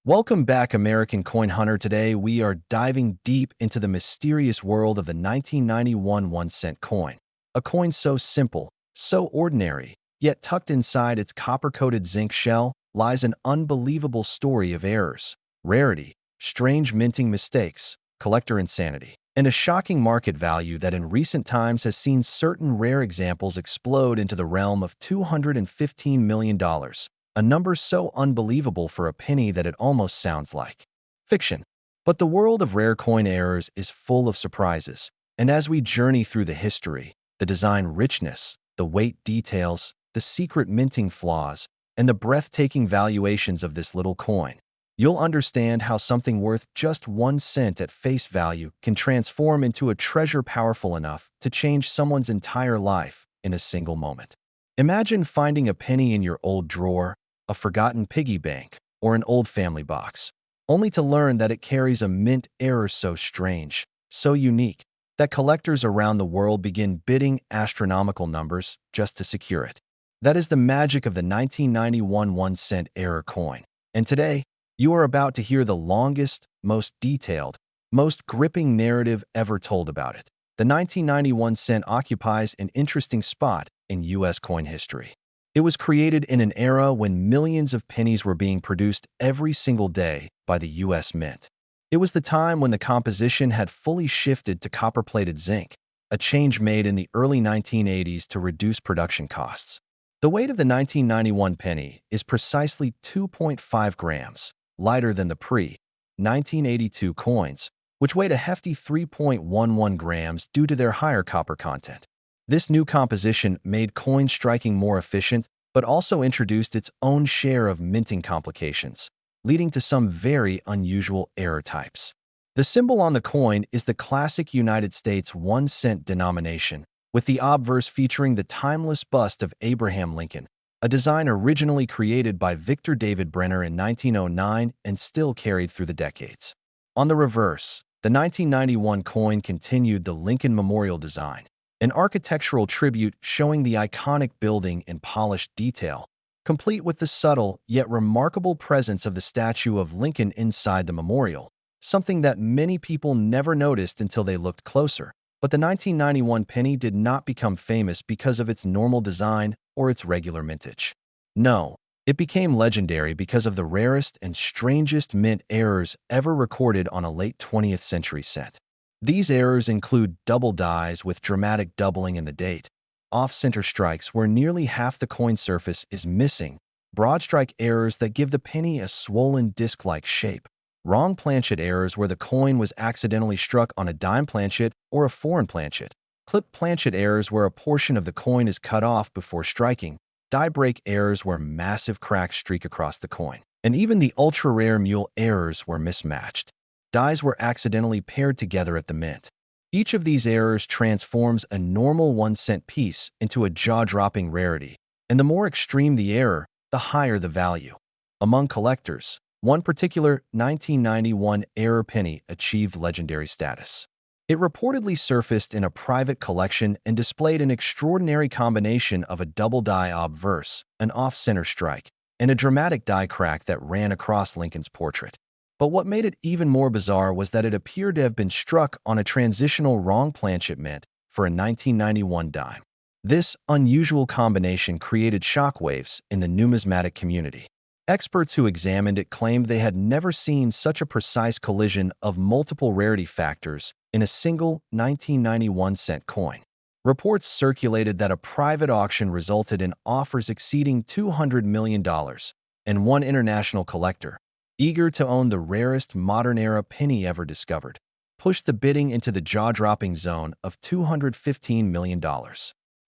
Welcome back, American Coin Hunter. Today, we are diving deep into the mysterious world of the 1991 1-cent coin. A coin so simple, so ordinary, yet tucked inside its copper-coated zinc shell lies an unbelievable story of errors, rarity, strange minting mistakes, collector insanity, and a shocking market value that in recent times has seen certain rare examples explode into the realm of $215 million. A number so unbelievable for a penny that it almost sounds like fiction. But the world of rare coin errors is full of surprises, and as we journey through the history, the design richness, the weight details, the secret minting flaws, and the breathtaking valuations of this little coin, you'll understand how something worth just 1 cent at face value can transform into a treasure powerful enough to change someone's entire life in a single moment. Imagine finding a penny in your old drawer, a forgotten piggy bank, or an old family box, only to learn that it carries a mint error so strange, so unique, that collectors around the world begin bidding astronomical numbers just to secure it. That is the magic of the 1991 1-cent error coin. And today, you are about to hear the longest, most detailed, most gripping narrative ever told about it. The 1991 cent occupies an interesting spot in U.S. coin history. It was created in an era when millions of pennies were being produced every single day by the U.S. Mint. It was the time when the composition had fully shifted to copper-plated zinc, a change made in the early 1980s to reduce production costs. The weight of the 1991 penny is precisely 2.5 grams, lighter than the pre-1982 coins, which weighed a hefty 3.11 grams due to their higher copper content. This new composition made coin striking more efficient, but also introduced its own share of minting complications, leading to some very unusual error types. The symbol on the coin is the classic United States 1-cent denomination, with the obverse featuring the timeless bust of Abraham Lincoln, a design originally created by Victor David Brenner in 1909 and still carried through the decades. On the reverse, the 1991 coin continued the Lincoln Memorial design, an architectural tribute showing the iconic building in polished detail, complete with the subtle yet remarkable presence of the statue of Lincoln inside the memorial, something that many people never noticed until they looked closer. But the 1991 penny did not become famous because of its normal design or its regular mintage. No, it became legendary because of the rarest and strangest mint errors ever recorded on a late 20th century cent. These errors include double dies with dramatic doubling in the date, off-center strikes where nearly half the coin surface is missing, broad strike errors that give the penny a swollen disc-like shape, wrong planchet errors where the coin was accidentally struck on a dime planchet or a foreign planchet, clip planchet errors where a portion of the coin is cut off before striking, die break errors where massive cracks streak across the coin, and even the ultra-rare mule errors were mismatched. Dies were accidentally paired together at the mint. Each of these errors transforms a normal 1-cent piece into a jaw-dropping rarity, and the more extreme the error, the higher the value. Among collectors, one particular 1991 error penny achieved legendary status. It reportedly surfaced in a private collection and displayed an extraordinary combination of a double die obverse, an off-center strike, and a dramatic die crack that ran across Lincoln's portrait. But what made it even more bizarre was that it appeared to have been struck on a transitional wrong planchet mint for a 1991 dime. This unusual combination created shockwaves in the numismatic community. Experts who examined it claimed they had never seen such a precise collision of multiple rarity factors in a single 1991 cent coin. Reports circulated that a private auction resulted in offers exceeding $200 million, and one international collector, eager to own the rarest modern-era penny ever discovered, pushed the bidding into the jaw-dropping zone of $215 million.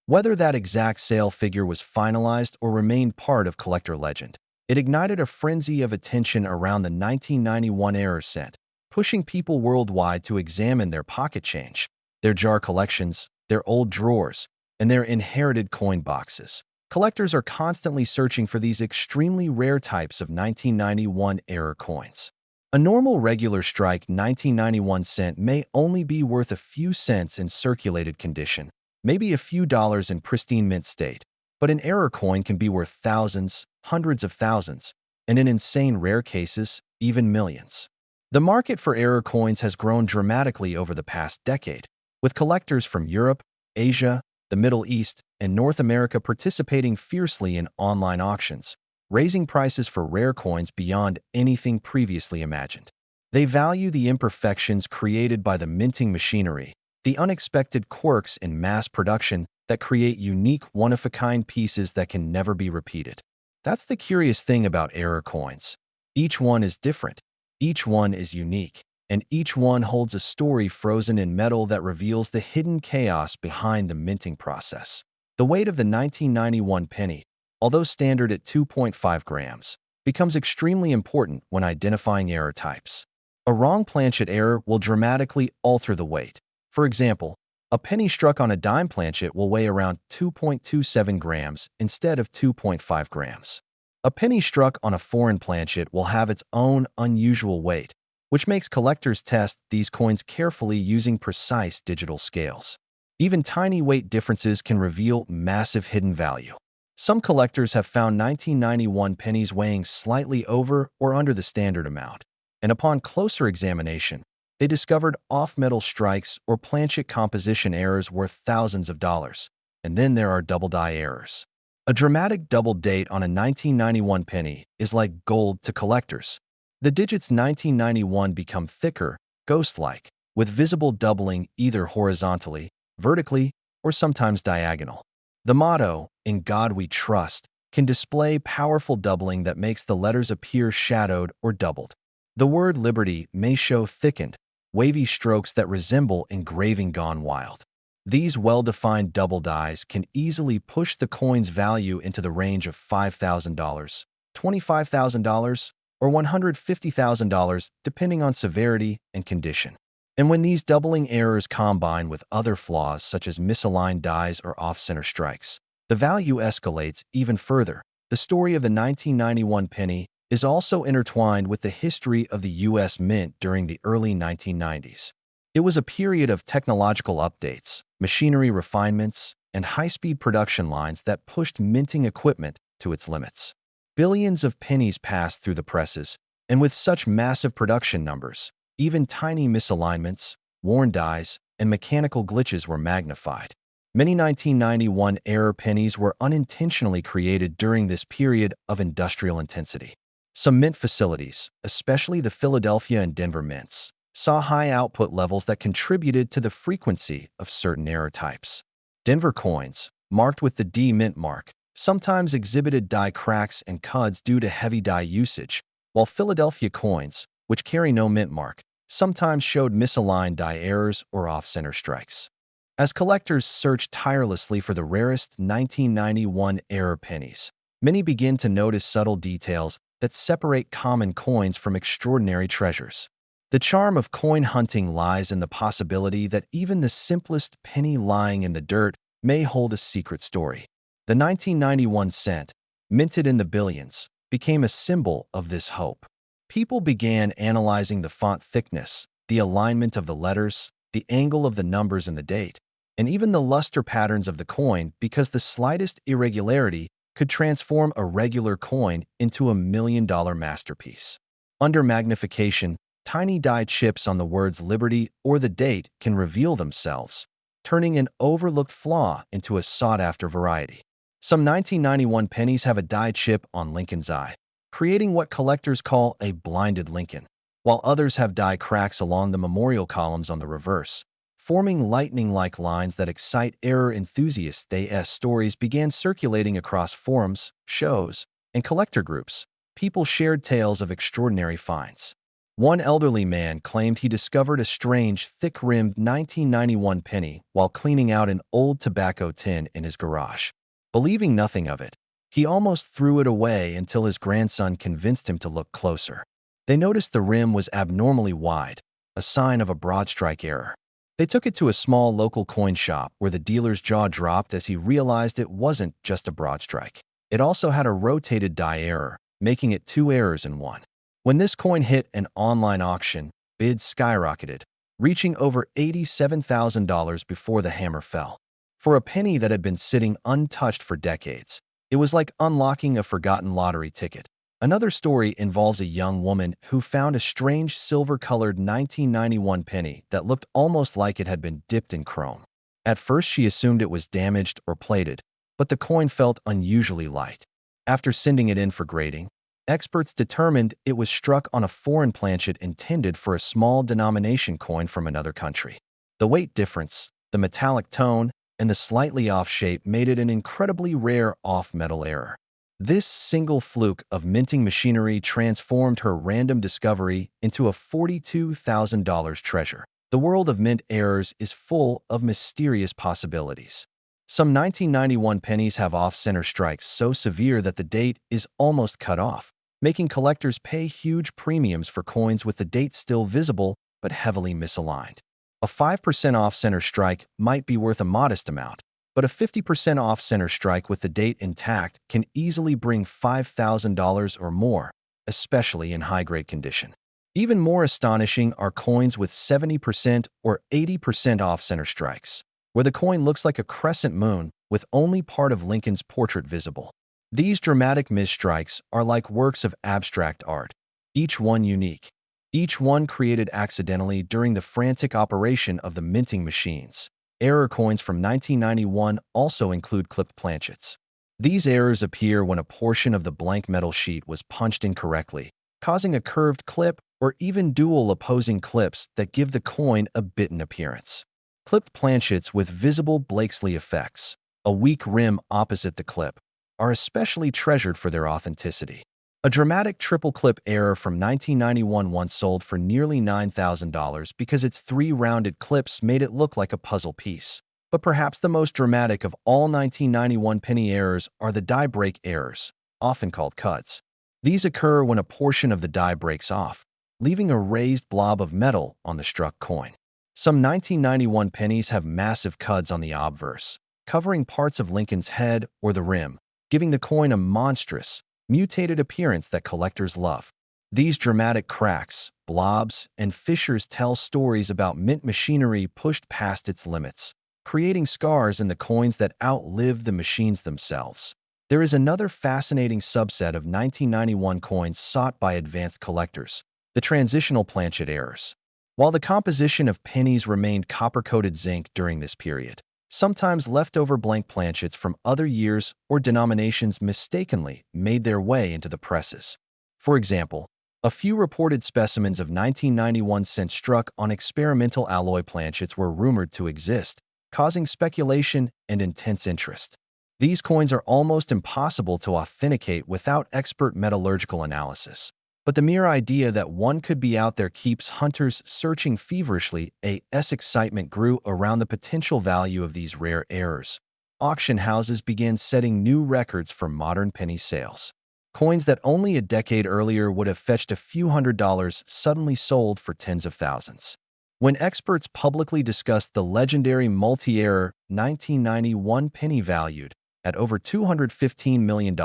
Whether that exact sale figure was finalized or remained part of collector legend, it ignited a frenzy of attention around the 1991 error cent, pushing people worldwide to examine their pocket change, their jar collections, their old drawers, and their inherited coin boxes. Collectors are constantly searching for these extremely rare types of 1991 error coins. A normal regular strike 1991 cent may only be worth a few cents in circulated condition, maybe a few dollars in pristine mint state, but an error coin can be worth thousands, hundreds of thousands, and in insane rare cases, even millions. The market for error coins has grown dramatically over the past decade, with collectors from Europe, Asia, the Middle East, and North America participating fiercely in online auctions, raising prices for rare coins beyond anything previously imagined. They value the imperfections created by the minting machinery, the unexpected quirks in mass production that create unique one-of-a-kind pieces that can never be repeated. That's the curious thing about error coins. Each one is different, each one is unique, and each one holds a story frozen in metal that reveals the hidden chaos behind the minting process. The weight of the 1991 penny, although standard at 2.5 grams, becomes extremely important when identifying error types. A wrong planchet error will dramatically alter the weight. For example, a penny struck on a dime planchet will weigh around 2.27 grams instead of 2.5 grams. A penny struck on a foreign planchet will have its own unusual weight, which makes collectors test these coins carefully using precise digital scales. Even tiny weight differences can reveal massive hidden value. Some collectors have found 1991 pennies weighing slightly over or under the standard amount, and upon closer examination, they discovered off-metal strikes or planchet composition errors worth thousands of dollars. And then there are double die errors. A dramatic double date on a 1991 penny is like gold to collectors. The digits 1991 become thicker, ghost-like, with visible doubling either horizontally, vertically, or sometimes diagonal. The motto, "In God We Trust," can display powerful doubling that makes the letters appear shadowed or doubled. The word liberty may show thickened, wavy strokes that resemble engraving gone wild. These well-defined double dies can easily push the coin's value into the range of $5,000, $25,000, or $150,000 depending on severity and condition. And when these doubling errors combine with other flaws such as misaligned dies or off-center strikes, the value escalates even further. The story of the 1991 penny is also intertwined with the history of the U.S. Mint during the early 1990s. It was a period of technological updates, machinery refinements, and high-speed production lines that pushed minting equipment to its limits. Billions of pennies passed through the presses, and with such massive production numbers, even tiny misalignments, worn dies, and mechanical glitches were magnified. Many 1991 error pennies were unintentionally created during this period of industrial intensity. Some mint facilities, especially the Philadelphia and Denver mints, saw high output levels that contributed to the frequency of certain error types. Denver coins, marked with the D mint mark, sometimes exhibited die cracks and cuds due to heavy die usage, while Philadelphia coins, which carry no mint mark, sometimes showed misaligned die errors or off-center strikes. As collectors search tirelessly for the rarest 1991 error pennies, many begin to notice subtle details that separate common coins from extraordinary treasures. The charm of coin hunting lies in the possibility that even the simplest penny lying in the dirt may hold a secret story. The 1991 cent, minted in the billions, became a symbol of this hope. People began analyzing the font thickness, the alignment of the letters, the angle of the numbers and the date, and even the luster patterns of the coin because the slightest irregularity could transform a regular coin into a million-dollar masterpiece. Under magnification, tiny die chips on the words liberty or the date can reveal themselves, turning an overlooked flaw into a sought-after variety. Some 1991 pennies have a die chip on Lincoln's eye, creating what collectors call a blinded Lincoln, while others have die cracks along the memorial columns on the reverse, forming lightning-like lines that excite error enthusiasts. As stories began circulating across forums, shows, and collector groups, people shared tales of extraordinary finds. One elderly man claimed he discovered a strange, thick-rimmed 1991 penny while cleaning out an old tobacco tin in his garage. Believing nothing of it, he almost threw it away until his grandson convinced him to look closer. They noticed the rim was abnormally wide, a sign of a broad strike error. They took it to a small local coin shop where the dealer's jaw dropped as he realized it wasn't just a broad strike. It also had a rotated die error, making it two errors in one. When this coin hit an online auction, bids skyrocketed, reaching over $87,000 before the hammer fell. For a penny that had been sitting untouched for decades, it was like unlocking a forgotten lottery ticket. Another story involves a young woman who found a strange silver-colored 1991 penny that looked almost like it had been dipped in chrome. At first, she assumed it was damaged or plated, but the coin felt unusually light. After sending it in for grading, experts determined it was struck on a foreign planchet intended for a small denomination coin from another country. The weight difference, the metallic tone, and the slightly off shape made it an incredibly rare off-metal error. This single fluke of minting machinery transformed her random discovery into a $42,000 treasure. The world of mint errors is full of mysterious possibilities. Some 1991 pennies have off-center strikes so severe that the date is almost cut off, making collectors pay huge premiums for coins with the date still visible but heavily misaligned. A 5% off-center strike might be worth a modest amount, but a 50% off-center strike with the date intact can easily bring $5,000 or more, especially in high-grade condition. Even more astonishing are coins with 70% or 80% off-center strikes, where the coin looks like a crescent moon with only part of Lincoln's portrait visible. These dramatic misstrikes are like works of abstract art, each one unique, each one created accidentally during the frantic operation of the minting machines. Error coins from 1991 also include clipped planchets. These errors appear when a portion of the blank metal sheet was punched incorrectly, causing a curved clip or even dual opposing clips that give the coin a bitten appearance. Clipped planchets with visible Blakesley effects, a weak rim opposite the clip, are especially treasured for their authenticity. A dramatic triple clip error from 1991 once sold for nearly $9,000 because its three rounded clips made it look like a puzzle piece. But perhaps the most dramatic of all 1991 penny errors are the die break errors, often called cuts. These occur when a portion of the die breaks off, leaving a raised blob of metal on the struck coin. Some 1991 pennies have massive cuts on the obverse, covering parts of Lincoln's head or the rim, giving the coin a monstrous, mutated appearance that collectors love. These dramatic cracks, blobs, and fissures tell stories about mint machinery pushed past its limits, creating scars in the coins that outlived the machines themselves. There is another fascinating subset of 1991 coins sought by advanced collectors, the transitional planchet errors. While the composition of pennies remained copper-coated zinc during this period, sometimes leftover blank planchets from other years or denominations mistakenly made their way into the presses. For example, a few reported specimens of 1991 cents struck on experimental alloy planchets were rumored to exist, causing speculation and intense interest. These coins are almost impossible to authenticate without expert metallurgical analysis. But the mere idea that one could be out there keeps hunters searching feverishly. As excitement grew around the potential value of these rare errors, auction houses began setting new records for modern penny sales. Coins that only a decade earlier would have fetched a few $100s suddenly sold for tens of thousands. When experts publicly discussed the legendary multi-error 1991 penny valued at over $215 million,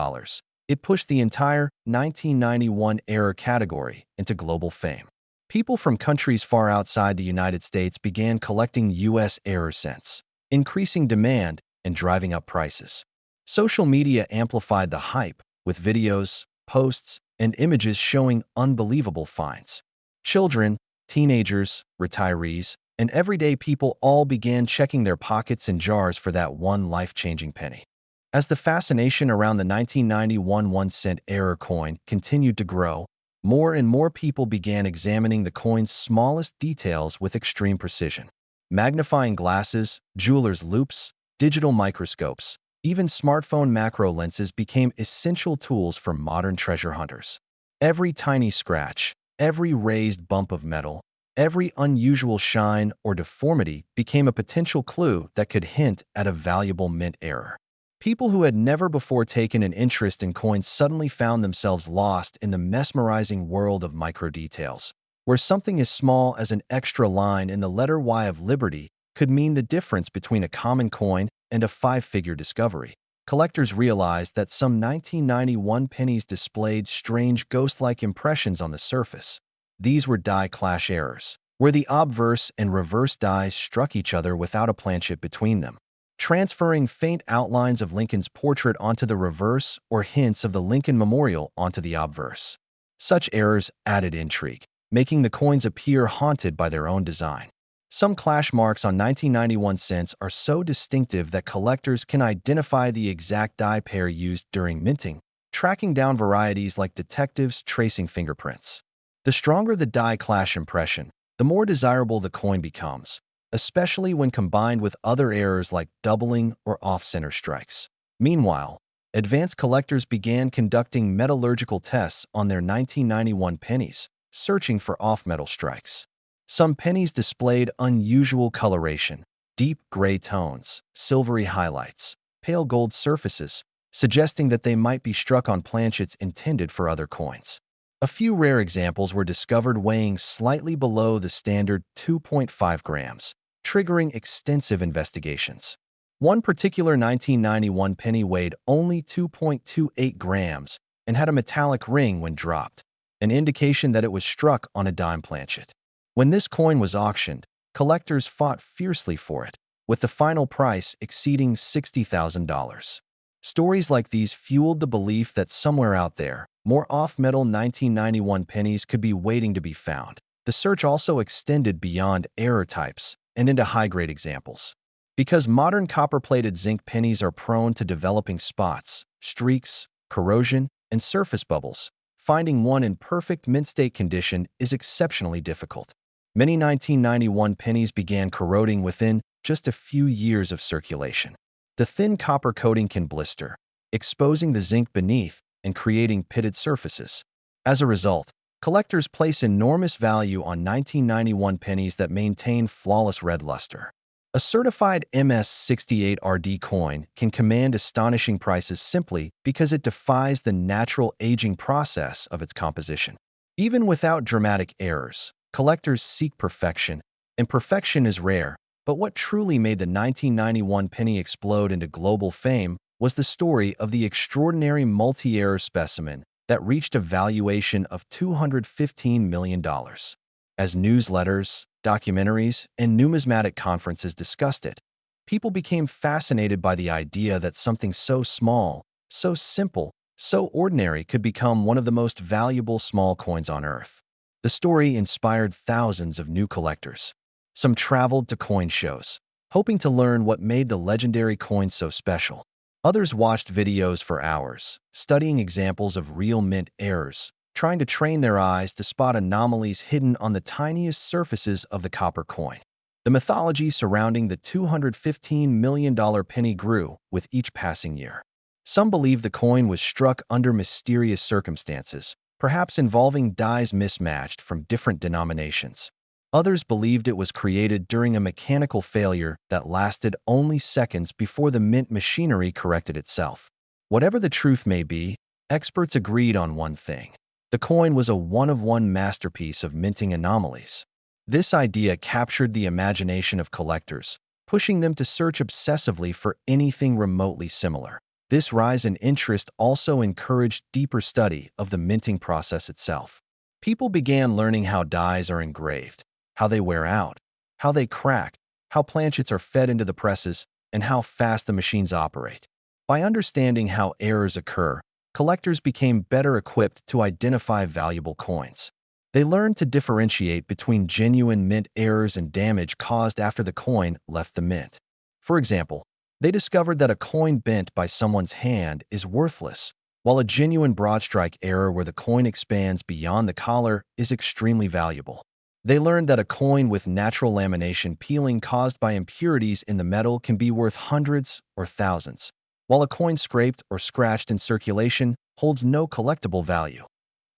it pushed the entire 1991 error category into global fame. People from countries far outside the United States began collecting U.S. error cents, increasing demand and driving up prices. Social media amplified the hype with videos, posts, and images showing unbelievable finds. Children, teenagers, retirees, and everyday people all began checking their pockets and jars for that one life-changing penny. As the fascination around the 1991 1-cent error coin continued to grow, more and more people began examining the coin's smallest details with extreme precision. Magnifying glasses, jeweler's loupes, digital microscopes, even smartphone macro lenses became essential tools for modern treasure hunters. Every tiny scratch, every raised bump of metal, every unusual shine or deformity became a potential clue that could hint at a valuable mint error. People who had never before taken an interest in coins suddenly found themselves lost in the mesmerizing world of microdetails, where something as small as an extra line in the letter Y of Liberty could mean the difference between a common coin and a five-figure discovery. Collectors realized that some 1991 pennies displayed strange ghost-like impressions on the surface. These were die clash errors, where the obverse and reverse dies struck each other without a planchet between them. transferring faint outlines of Lincoln's portrait onto the reverse or hints of the Lincoln Memorial onto the obverse. Such errors added intrigue, making the coins appear haunted by their own design. Some clash marks on 1991 cents are so distinctive that collectors can identify the exact die pair used during minting, tracking down varieties like detectives tracing fingerprints. The stronger the die clash impression, the more desirable the coin becomes, especially when combined with other errors like doubling or off-center strikes. Meanwhile, advanced collectors began conducting metallurgical tests on their 1991 pennies, searching for off-metal strikes. Some pennies displayed unusual coloration, deep gray tones, silvery highlights, pale gold surfaces, suggesting that they might be struck on planchets intended for other coins. A few rare examples were discovered weighing slightly below the standard 2.5 grams, triggering extensive investigations. One particular 1991 penny weighed only 2.28 grams and had a metallic ring when dropped, an indication that it was struck on a dime planchet. When this coin was auctioned, collectors fought fiercely for it, with the final price exceeding $60,000. Stories like these fueled the belief that somewhere out there, more off-metal 1991 pennies could be waiting to be found. The search also extended beyond error types and into high-grade examples. Because modern copper-plated zinc pennies are prone to developing spots, streaks, corrosion, and surface bubbles, finding one in perfect mint-state condition is exceptionally difficult. Many 1991 pennies began corroding within just a few years of circulation. The thin copper coating can blister, exposing the zinc beneath and creating pitted surfaces. As a result, collectors place enormous value on 1991 pennies that maintain flawless red luster. A certified MS68RD coin can command astonishing prices simply because it defies the natural aging process of its composition. Even without dramatic errors, collectors seek perfection, and perfection is rare. But what truly made the 1991 penny explode into global fame was the story of the extraordinary multi-error specimen that reached a valuation of $215 million. As newsletters, documentaries, and numismatic conferences discussed it, people became fascinated by the idea that something so small, so simple, so ordinary could become one of the most valuable small coins on Earth. The story inspired thousands of new collectors. Some traveled to coin shows, hoping to learn what made the legendary coin so special. Others watched videos for hours, studying examples of real mint errors, trying to train their eyes to spot anomalies hidden on the tiniest surfaces of the copper coin. The mythology surrounding the $215 million penny grew with each passing year. Some believe the coin was struck under mysterious circumstances, perhaps involving dies mismatched from different denominations. Others believed it was created during a mechanical failure that lasted only seconds before the mint machinery corrected itself. Whatever the truth may be, experts agreed on one thing. The coin was a one-of-one masterpiece of minting anomalies. This idea captured the imagination of collectors, pushing them to search obsessively for anything remotely similar. This rise in interest also encouraged deeper study of the minting process itself. People began learning how dies are engraved, how they wear out, how they crack, how planchets are fed into the presses, and how fast the machines operate. By understanding how errors occur, collectors became better equipped to identify valuable coins. They learned to differentiate between genuine mint errors and damage caused after the coin left the mint. For example, they discovered that a coin bent by someone's hand is worthless, while a genuine broadstrike error where the coin expands beyond the collar is extremely valuable. They learned that a coin with natural lamination peeling caused by impurities in the metal can be worth hundreds or thousands, while a coin scraped or scratched in circulation holds no collectible value.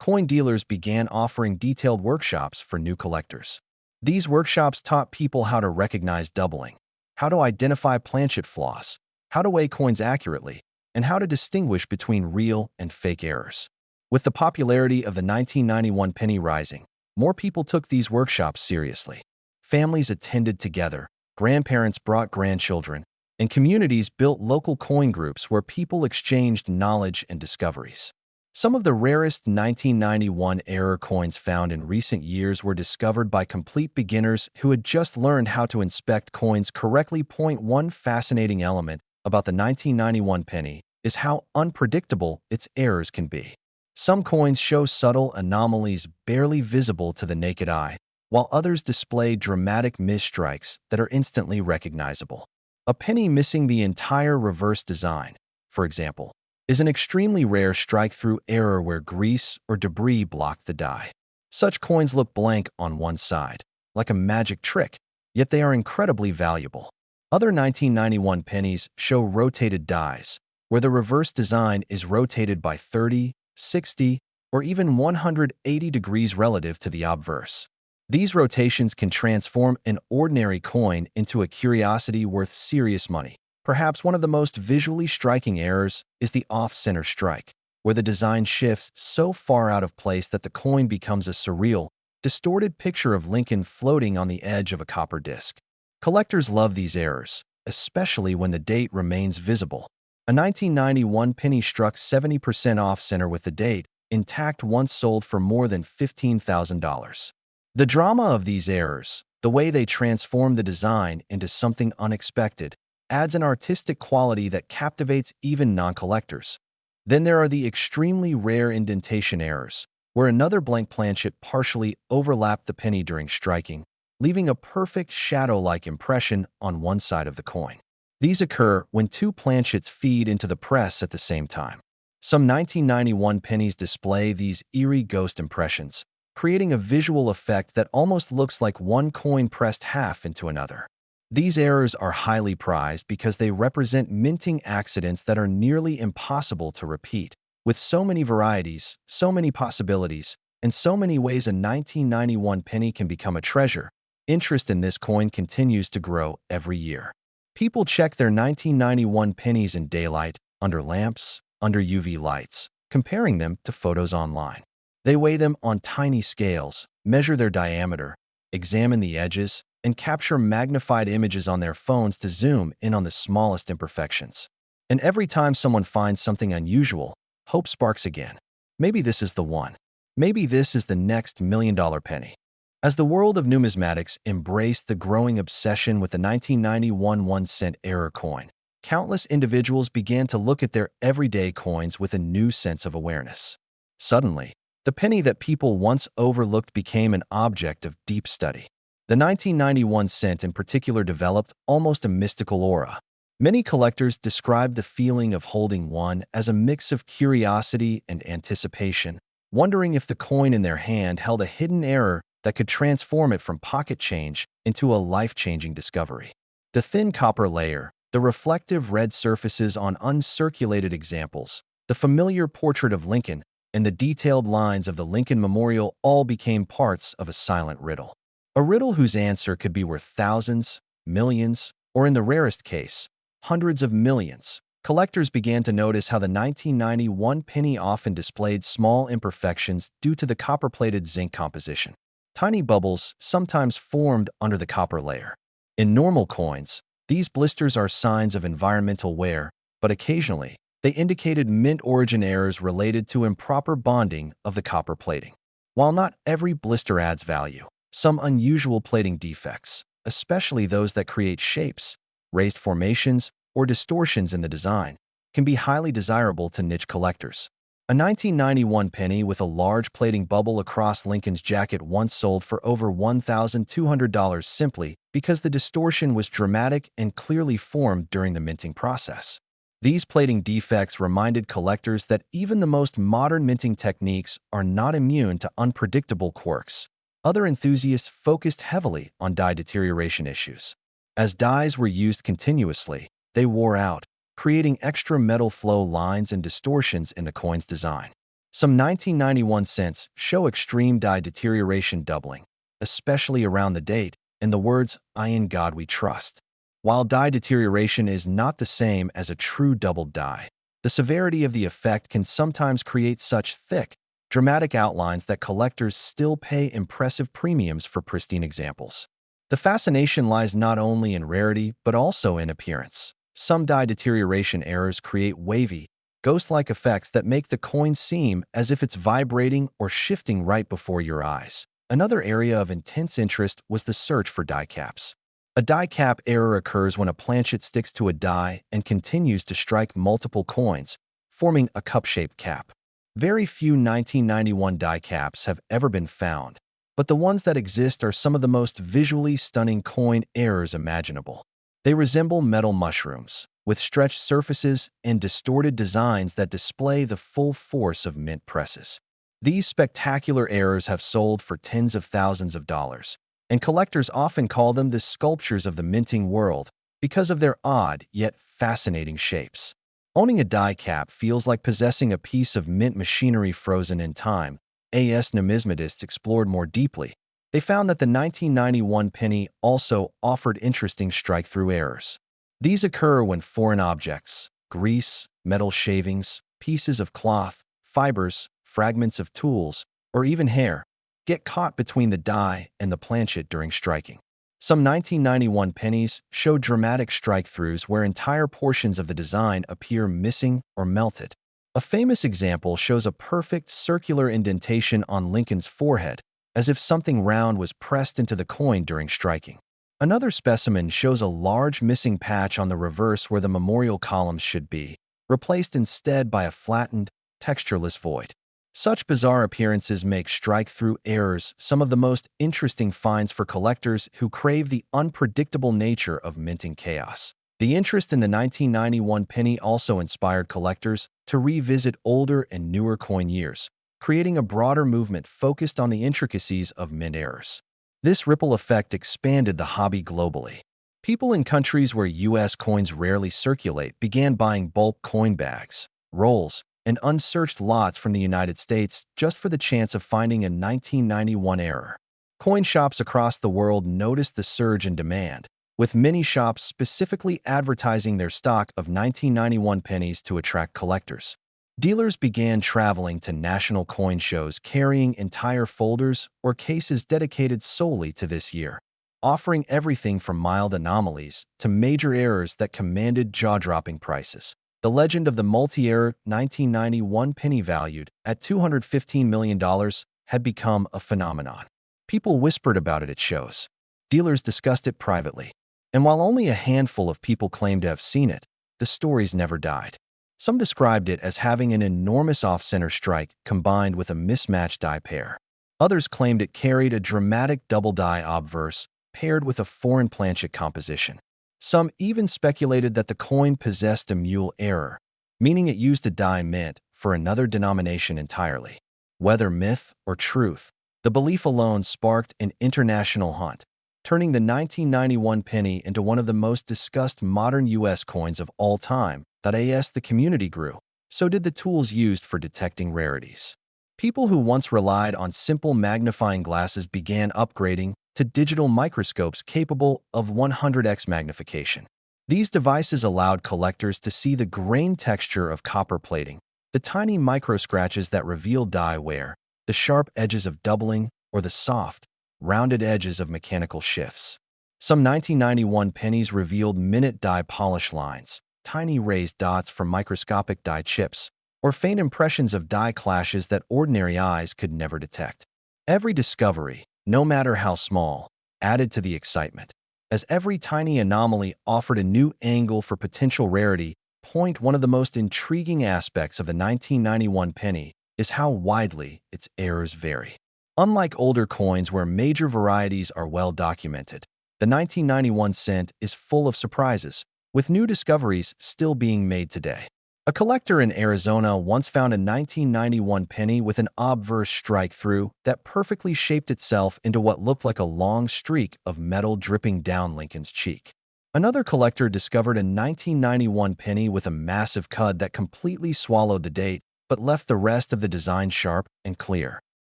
Coin dealers began offering detailed workshops for new collectors. These workshops taught people how to recognize doubling, how to identify planchet flaws, how to weigh coins accurately, and how to distinguish between real and fake errors. With the popularity of the 1991 penny rising, more people took these workshops seriously. Families attended together, grandparents brought grandchildren, and communities built local coin groups where people exchanged knowledge and discoveries. Some of the rarest 1991 error coins found in recent years were discovered by complete beginners who had just learned how to inspect coins correctly. One fascinating element about the 1991 penny is how unpredictable its errors can be. Some coins show subtle anomalies barely visible to the naked eye, while others display dramatic misstrikes that are instantly recognizable. A penny missing the entire reverse design, for example, is an extremely rare strike-through error where grease or debris blocked the die. Such coins look blank on one side, like a magic trick, yet they are incredibly valuable. Other 1991 pennies show rotated dies, where the reverse design is rotated by 30, 60, or even 180 degrees relative to the obverse. These rotations can transform an ordinary coin into a curiosity worth serious money. Perhaps one of the most visually striking errors is the off-center strike, where the design shifts so far out of place that the coin becomes a surreal, distorted picture of Lincoln floating on the edge of a copper disc. Collectors love these errors, especially when the date remains visible. A 1991 penny struck 70% off-center with the date intact once sold for more than $15,000. The drama of these errors, the way they transform the design into something unexpected, adds an artistic quality that captivates even non-collectors. Then there are the extremely rare indentation errors, where another blank planchet partially overlapped the penny during striking, leaving a perfect shadow-like impression on one side of the coin. These occur when two planchets feed into the press at the same time. Some 1991 pennies display these eerie ghost impressions, creating a visual effect that almost looks like one coin pressed half into another. These errors are highly prized because they represent minting accidents that are nearly impossible to repeat. With so many varieties, so many possibilities, and so many ways a 1991 penny can become a treasure, interest in this coin continues to grow every year. People check their 1991 pennies in daylight, under lamps, under UV lights, comparing them to photos online. They weigh them on tiny scales, measure their diameter, examine the edges, and capture magnified images on their phones to zoom in on the smallest imperfections. And every time someone finds something unusual, hope sparks again. Maybe this is the one. Maybe this is the next million-dollar penny. As the world of numismatics embraced the growing obsession with the 1991 1-cent error coin, countless individuals began to look at their everyday coins with a new sense of awareness. Suddenly, the penny that people once overlooked became an object of deep study. The 1991 cent in particular developed almost a mystical aura. Many collectors describe the feeling of holding one as a mix of curiosity and anticipation, wondering if the coin in their hand held a hidden error that could transform it from pocket change into a life-changing discovery. The thin copper layer, the reflective red surfaces on uncirculated examples, the familiar portrait of Lincoln, and the detailed lines of the Lincoln Memorial all became parts of a silent riddle. A riddle whose answer could be worth thousands, millions, or in the rarest case, hundreds of millions. Collectors began to notice how the 1991 penny often displayed small imperfections due to the copper-plated zinc composition. Tiny bubbles sometimes formed under the copper layer. In normal coins, these blisters are signs of environmental wear, but occasionally, they indicated mint origin errors related to improper bonding of the copper plating. While not every blister adds value, some unusual plating defects, especially those that create shapes, raised formations, or distortions in the design, can be highly desirable to niche collectors. A 1991 penny with a large plating bubble across Lincoln's jacket once sold for over $1,200 simply because the distortion was dramatic and clearly formed during the minting process. These plating defects reminded collectors that even the most modern minting techniques are not immune to unpredictable quirks. Other enthusiasts focused heavily on die deterioration issues. As dies were used continuously, they wore out, creating extra metal flow lines and distortions in the coin's design. Some 1991 cents show extreme die deterioration doubling, especially around the date, and the words, "I in God we trust." While die deterioration is not the same as a true doubled die, the severity of the effect can sometimes create such thick, dramatic outlines that collectors still pay impressive premiums for pristine examples. The fascination lies not only in rarity but also in appearance. Some die deterioration errors create wavy, ghost-like effects that make the coin seem as if it's vibrating or shifting right before your eyes. Another area of intense interest was the search for die caps. A die cap error occurs when a planchet sticks to a die and continues to strike multiple coins, forming a cup-shaped cap. Very few 1991 die caps have ever been found, but the ones that exist are some of the most visually stunning coin errors imaginable. They resemble metal mushrooms, with stretched surfaces and distorted designs that display the full force of mint presses. These spectacular errors have sold for tens of thousands of dollars, and collectors often call them the sculptures of the minting world because of their odd yet fascinating shapes. Owning a die cap feels like possessing a piece of mint machinery frozen in time. As numismatists explored more deeply, they found that the 1991 penny also offered interesting strike-through errors. These occur when foreign objects, grease, metal shavings, pieces of cloth, fibers, fragments of tools, or even hair, get caught between the die and the planchet during striking. Some 1991 pennies show dramatic strike-throughs where entire portions of the design appear missing or melted. A famous example shows a perfect circular indentation on Lincoln's forehead, as if something round was pressed into the coin during striking. Another specimen shows a large missing patch on the reverse where the memorial columns should be, replaced instead by a flattened, textureless void. Such bizarre appearances make strike-through errors some of the most interesting finds for collectors who crave the unpredictable nature of minting chaos. The interest in the 1991 penny also inspired collectors to revisit older and newer coin years, creating a broader movement focused on the intricacies of mint errors. This ripple effect expanded the hobby globally. People in countries where U.S. coins rarely circulate began buying bulk coin bags, rolls, and unsearched lots from the United States just for the chance of finding a 1991 error. Coin shops across the world noticed the surge in demand, with many shops specifically advertising their stock of 1991 pennies to attract collectors. Dealers began traveling to national coin shows carrying entire folders or cases dedicated solely to this year, offering everything from mild anomalies to major errors that commanded jaw-dropping prices. The legend of the multi-error 1991 penny valued at $215 million had become a phenomenon. People whispered about it at shows. Dealers discussed it privately. And while only a handful of people claimed to have seen it, the stories never died. Some described it as having an enormous off-center strike combined with a mismatched die pair. Others claimed it carried a dramatic double die obverse paired with a foreign planchet composition. Some even speculated that the coin possessed a mule error, meaning it used a die mint for another denomination entirely. Whether myth or truth, the belief alone sparked an international hunt, turning the 1991 penny into one of the most discussed modern U.S. coins of all time. As the community grew, so did the tools used for detecting rarities. People who once relied on simple magnifying glasses began upgrading to digital microscopes capable of 100x magnification. These devices allowed collectors to see the grain texture of copper plating, the tiny micro-scratches that reveal die wear, the sharp edges of doubling, or the soft, rounded edges of mechanical shifts. Some 1991 pennies revealed minute die polish lines, tiny raised dots from microscopic die chips, or faint impressions of die clashes that ordinary eyes could never detect. Every discovery, no matter how small, added to the excitement, as every tiny anomaly offered a new angle for potential rarity. One of the most intriguing aspects of the 1991 penny is how widely its errors vary. Unlike older coins where major varieties are well documented, the 1991 cent is full of surprises, with new discoveries still being made today. A collector in Arizona once found a 1991 penny with an obverse strike-through that perfectly shaped itself into what looked like a long streak of metal dripping down Lincoln's cheek. Another collector discovered a 1991 penny with a massive cud that completely swallowed the date but left the rest of the design sharp and clear.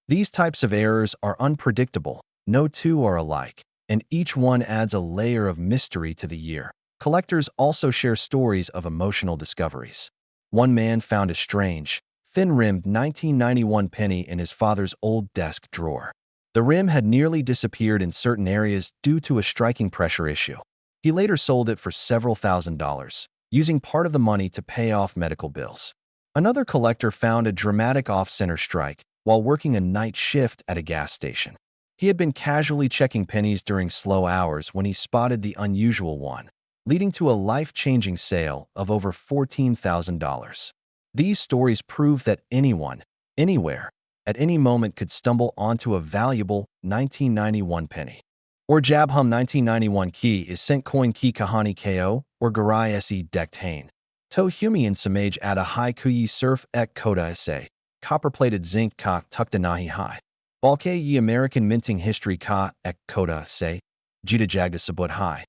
These types of errors are unpredictable, no two are alike, and each one adds a layer of mystery to the year. Collectors also share stories of emotional discoveries. One man found a strange, thin-rimmed 1991 penny in his father's old desk drawer. The rim had nearly disappeared in certain areas due to a striking pressure issue. He later sold it for several $1,000s, using part of the money to pay off medical bills. Another collector found a dramatic off-center strike while working a night shift at a gas station. He had been casually checking pennies during slow hours when he spotted the unusual one, leading to a life-changing sale of over $14,000. These stories prove that anyone, anywhere, at any moment could stumble onto a valuable 1991 penny. Or Jabhum 1991 key is cent coin ki kahani ko or garai se dekt hain. To humian samaj ada hai kuyi surf ek koda se. Copper-plated zinc ka tuktanahi hai. Balke ye American minting history ka ek koda se. Jita jagda sabut hai.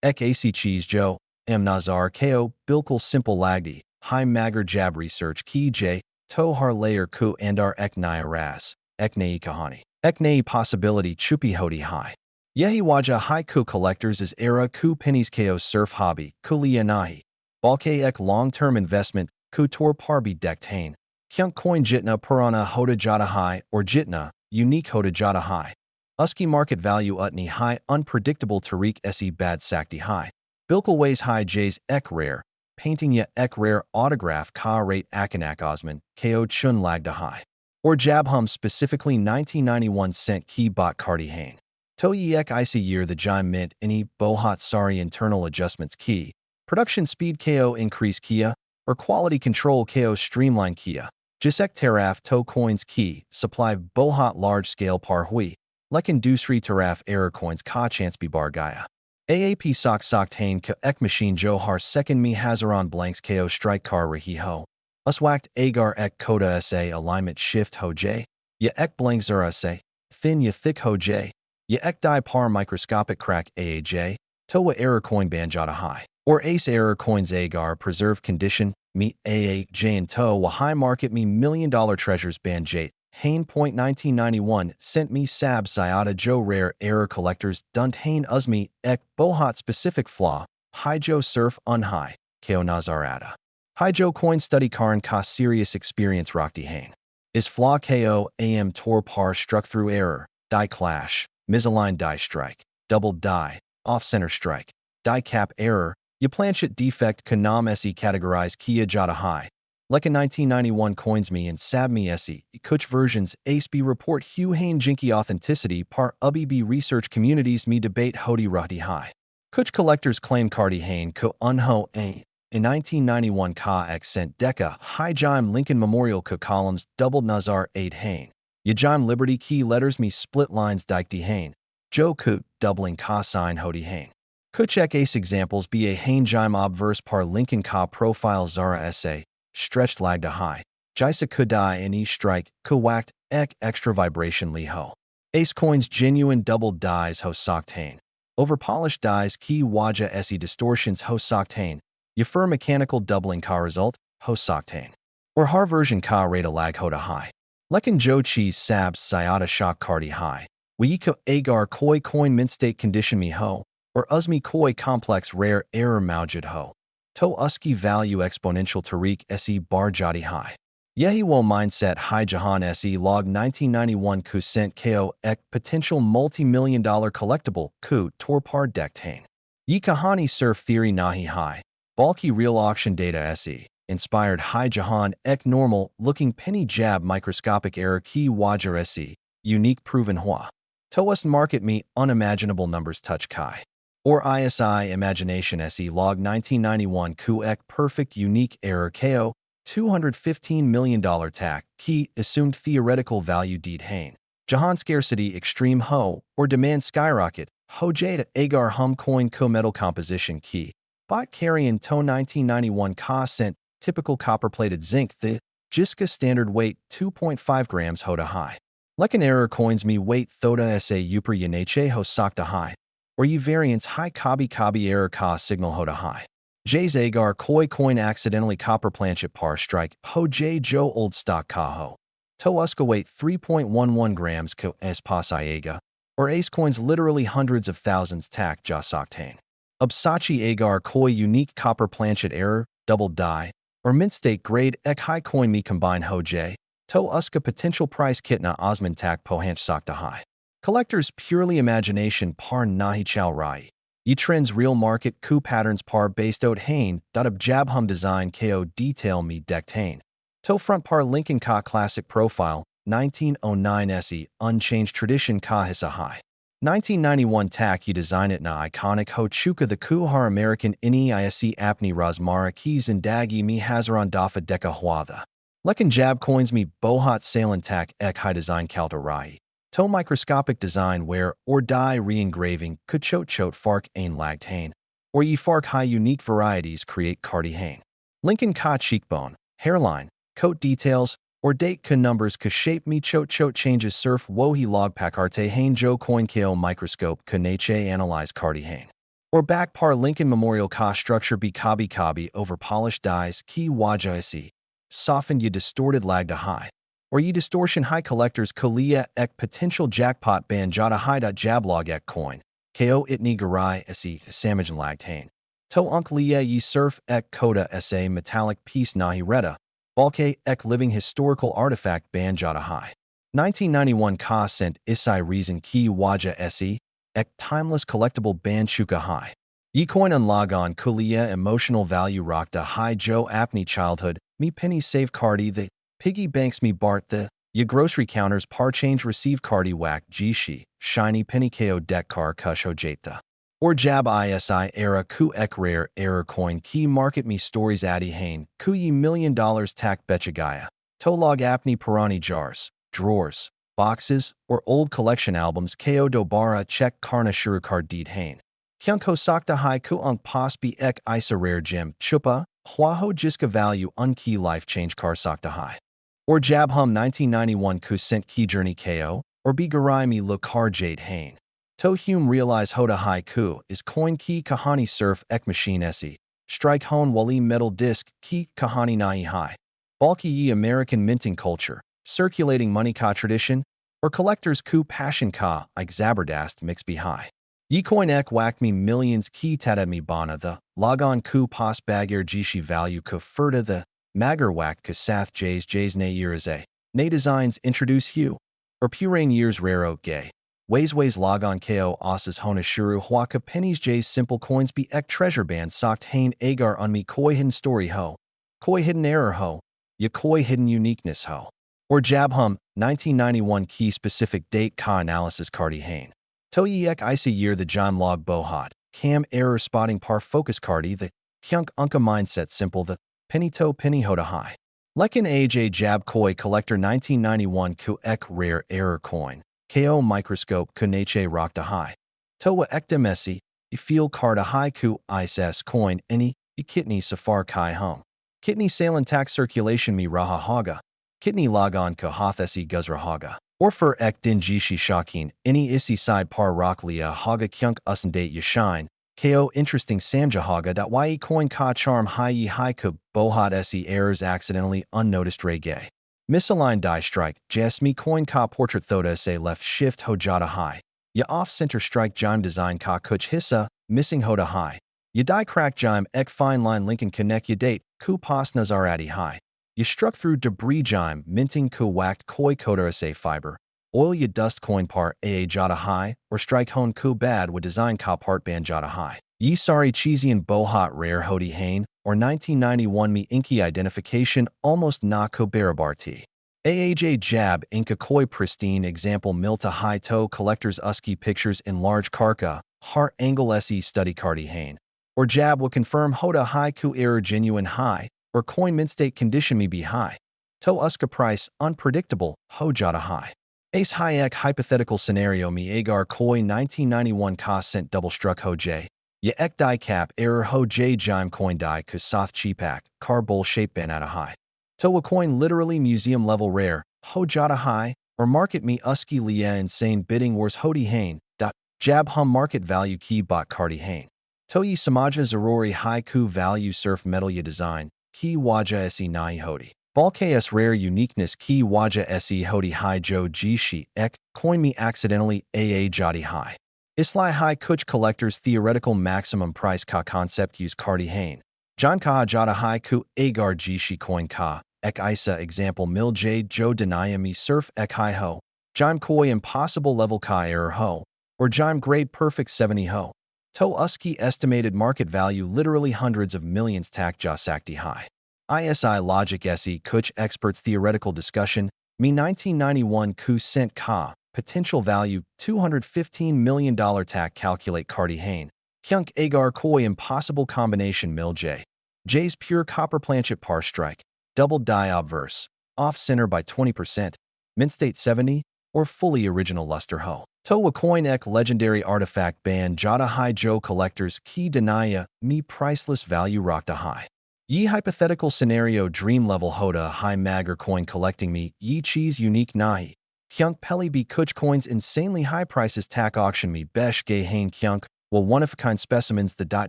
Ek ac cheese jo. M nazar ko bilkul simple lagdi. Hai magar jab research ki j. To har layer ku andar ek naya ras. Ek nei kahani. Ek nei possibility chupi hodi hai. Yehi waja haiku collectors is era ku pennies ko surf hobby, kuliya nahi. Balke ek long-term investment, ku tor parbi dekt hain. Kyunk coin jitna purana hoda jata hai or jitna, unique hoda jata hai. Uski market value utni high unpredictable tariq se bad sakti high. Bilkelways high jays ek rare, painting ya ek rare autograph ka rate akanak osman, ko chun lagda high. Or jabhum specifically 1991 cent key bot kardi hain. Toyi ek icy year the Jime Mint any bohat sorry internal adjustments key, production speed ko increase kia, or quality control ko streamline kia, jisek taraf to coins key, supply bohat large scale par hui, like industry taraf error coins ka chance be bar gaya. AAP sok sok tain ka ek machine johar second mi hazaron blanks ko strike car rahi ho. Uswakt agar ek koda sa alignment shift ho j, ya ek blank zara sa, thin ya thick ho j. Ye ek di par microscopic crack AAJ, towa error coin banjata high, or ace error coins agar preserved condition, me AAJ and to wa high market me $1 million treasures banjate, hain point 1991 sent me sab sayada jo rare error collectors dunt hain usmi ek bohat specific flaw, high jo surf unhigh, ko nazarada. High jo coin study karn ka serious experience rockty hain. Is flaw ko am tor par struck through error, die clash. Misaligned die strike, double die, off-center strike, die cap error, ya planchet defect kanam se categorize kia jata high. Like a 1991 coins me and sab me se, kuch versions ASB report Hugh Hain jinky authenticity par UBB research communities me debate hodi rahdi high. Kuch collectors claim kardi hain ko unho a. In 1991 ka accent deca high jime Lincoln Memorial ka columns double nazar 8 hain. Yajime Liberty key letters me split lines dikti hain. Jo kut doubling ka sign hodi hain. Kuchek ace examples be a hain jime obverse par Lincoln ka profile zara sa, stretched lagda high. Jisa kudai and e strike, kuwakt, ek extra vibration li ho. Ace coins genuine double dies ho sokt hain. Over polished dies key waja se distortions ho sokt hain. Yafur mechanical doubling ka result, ho sokt hain. Or har version ka rata lag hoda high. Lekin jo cheese sabs sayada shock kardi high. Weiko agar koi coin mint state condition me ho. Or usmi koi complex rare error maujid ho. To uski value exponential tariq se bar jati high. Yehi wo mindset high jahan se log 1991 ku cent ko ek potential multi-million-dollar collectible ku torpar dekt hain. Yi kahani surf theory nahi high. Bulky real auction data se. Inspired high jahan ek normal looking penny jab microscopic error key wajar se, unique proven hua. Toast market me unimaginable numbers touch kai. Or ISI imagination se log 1991 ku ek perfect unique error ko, $215 million tack key assumed theoretical value deed hain. Jahan scarcity extreme ho, or demand skyrocket, ho jada agar hum coin co metal composition key. Bot carrying to 1991 ka cent. Typical copper-plated zinc the Jiska standard weight 2.5 grams hoda high. Like an error coins me weight thoda sa upper yanache ho sakta high. Or ye variance high kabi error ka signal hoda high. J's agar koi coin accidentally copper planchet par strike ho j jo old stock ka ho. To uska weight 3.11 grams ko es pasaiega. Or ace coins literally hundreds of thousands tack ja soktain. Ubsachi agar koi unique copper planchet error, double die. Or mint state grade ek high coin me combine ho j, to uska potential price kitna osman tak pohanch sakta high. Collectors purely imagination par nahi chow rai. Ye trends real market coup patterns par based out hain, dot of jabhum design ko detail me dekt hain. To front par Lincoln Ka classic profile, 1909 SE, unchanged tradition Ka Hisa High. 1991 Taki design it na iconic Ho Chuka the Kuhar American Ini Isi Apni Razmara Keys and Dagi mi Hazaran Dafa Deka Huada. Lekin Jab coins me Bohat Sailan Tak Ek High Design Kalta Rai. To microscopic design where or die re-engraving could chot fark ain lagged hain. Or ye fark high unique varieties create cardi hain. Lincoln Ka cheekbone, hairline, coat details, or date ka numbers ka shape me chot changes surf wohi log pakarte hain jo coin keo microscope ka nache analyze cardi hain. Or back par Lincoln Memorial Ka structure be kabi over polished dies ki waja isi. Softened ye distorted lagda high. Or ye distortion high collectors kalia ek potential jackpot ban jada high jablog ek coin. Ko itni garai isi samajan lagged hain. To unk liya ye surf ek koda sa metallic piece nahi reda. Balke ek living historical artifact ban jada high. 1991 Ka sent isai reason ki waja se ek timeless collectible ban shuka high. Ye coin unlogon kulia emotional value rockda high Joe apni childhood me penny save cardi the piggy banks me bart the ye grocery counters par change receive cardi whack jishi shiny penny ko deck car kusho jata. Or jab isi era ku ek rare error coin key market me stories addy hain ku ye $1,000,000 tak betchagaya. To log apni pirani jars, drawers, boxes, or old collection albums ko dobara check karna shuru card deed hain. Kyunko sakta hai ku unk pospi ek isa rare gem chupa huaho jiska value unkey life change car sakta hai. Or jab hum 1991 ku sent key journey ko or be garai me look car jade hain. To hum realize hoda hai ku is coin key kahani surf ek machine esi. Strike hone wali metal disc key kahani nai hai. Bulky ye American minting culture, circulating money ka tradition, or collectors ku passion ka like zabardast mix be high. Ye coin ek whack me millions key tada me bana the logon ku pas bagir jishi value ku furta the magar whack ka sath jays ne years ne designs introduce hue or purane years raro gay. Ways logon ko osas hona shuru huaka pennies jays simple coins be ek treasure band socked hain agar on me koi hidden story ho. Koi hidden error ho. Ya koi hidden uniqueness ho. Or jab hum 1991 key specific date ka analysis cardi hain. To ye ek isa year the John log bohat. Cam error spotting par focus cardi the kyunk unka mindset simple the penny to penny hoda high. Lekin aj jab koi collector 1991 ku ek rare error coin. Ko microscope ku nache rockda high. Towa ekta messi, I feel carda high ku iss coin any, I kitney safar kai home. Kitney sailan tak circulation mi raha haga. Kitney logon ka hathesi guzra haga. Or for ek din jishi shakin, any isi side par rock lia haga kyunk usandate yashine. Ko interesting samja haga that ye coin ka charm high ye high ku bohat se errors accidentally unnoticed reggae. Misaligned die strike, jas me coin ka portrait thoda se left shift hojada high. Ya off center strike jime design ka kuch hissa, missing hoda high. Ya die crack jime ek fine line Lincoln connect ya date, ku pas nazarati high. Ya struck through debris jime minting ku whacked koi koda se fiber. Oil ya dust coin par aa jada high, or strike hone ku bad with design ka part band jada high. Ye sorry cheesy and bohat rare hodi hain, or 1991 me inky identification almost na ko barabarti. Aaj jab inka koi pristine example milta high toe collectors usky pictures in large karka, heart angle se study cardi hain. Or jab will confirm hoda high ku error genuine high, or coin mint state condition me be high. To uska price unpredictable, ho jada high. Ace high ek hypothetical scenario me agar koi 1991 ka sent double struck ho j. Ye ek die cap error ho j jime coin die ku soth cheapak, car bowl shape ban at a high. To a coin literally museum level rare, ho jada high, or market me usky lia insane bidding wars hodi hain, dot, jab hum market value key bot cardi hain. To ye samajna zarori high ku value surf metal ye design, key waja se nai hodi. Balks rare uniqueness key waja se hodi high jo jishi ek, coin me accidentally aa jodi high. Isli high kuch collectors theoretical maximum price ka concept use cardi hain. John ka jada high ku agar jishi coin ka, ek isa example mil j jo denaya me surf ek high ho. Jime koi impossible level ka error ho, or jime grade perfect 70 ho. To usky estimated market value literally hundreds of millions tak ja sakti high. ISI Logic SE Kuch Experts Theoretical Discussion, Me 1991 Ku Cent Ka, Potential Value $215 million TAC Calculate Cardi Hain, Kyunk Agar Koi Impossible Combination Mil J. J's Pure Copper Planchet Par Strike, Double Die Obverse, Off Center by 20%, Mint State 70, or Fully Original Luster Ho. Towa Coin Ek Legendary Artifact Ban Jada Hai Joe Collectors Key Denaya Me Priceless Value Rockta High. Yi Hypothetical Scenario Dream Level Hoda High Magger Coin Collecting Me Yi Cheese Unique Nahi. Kyunk Peli Be Kuch Coins Insanely High Prices Tac Auction Me Besh Gay Hain Kyunk Will One-of-a-Kind Specimens The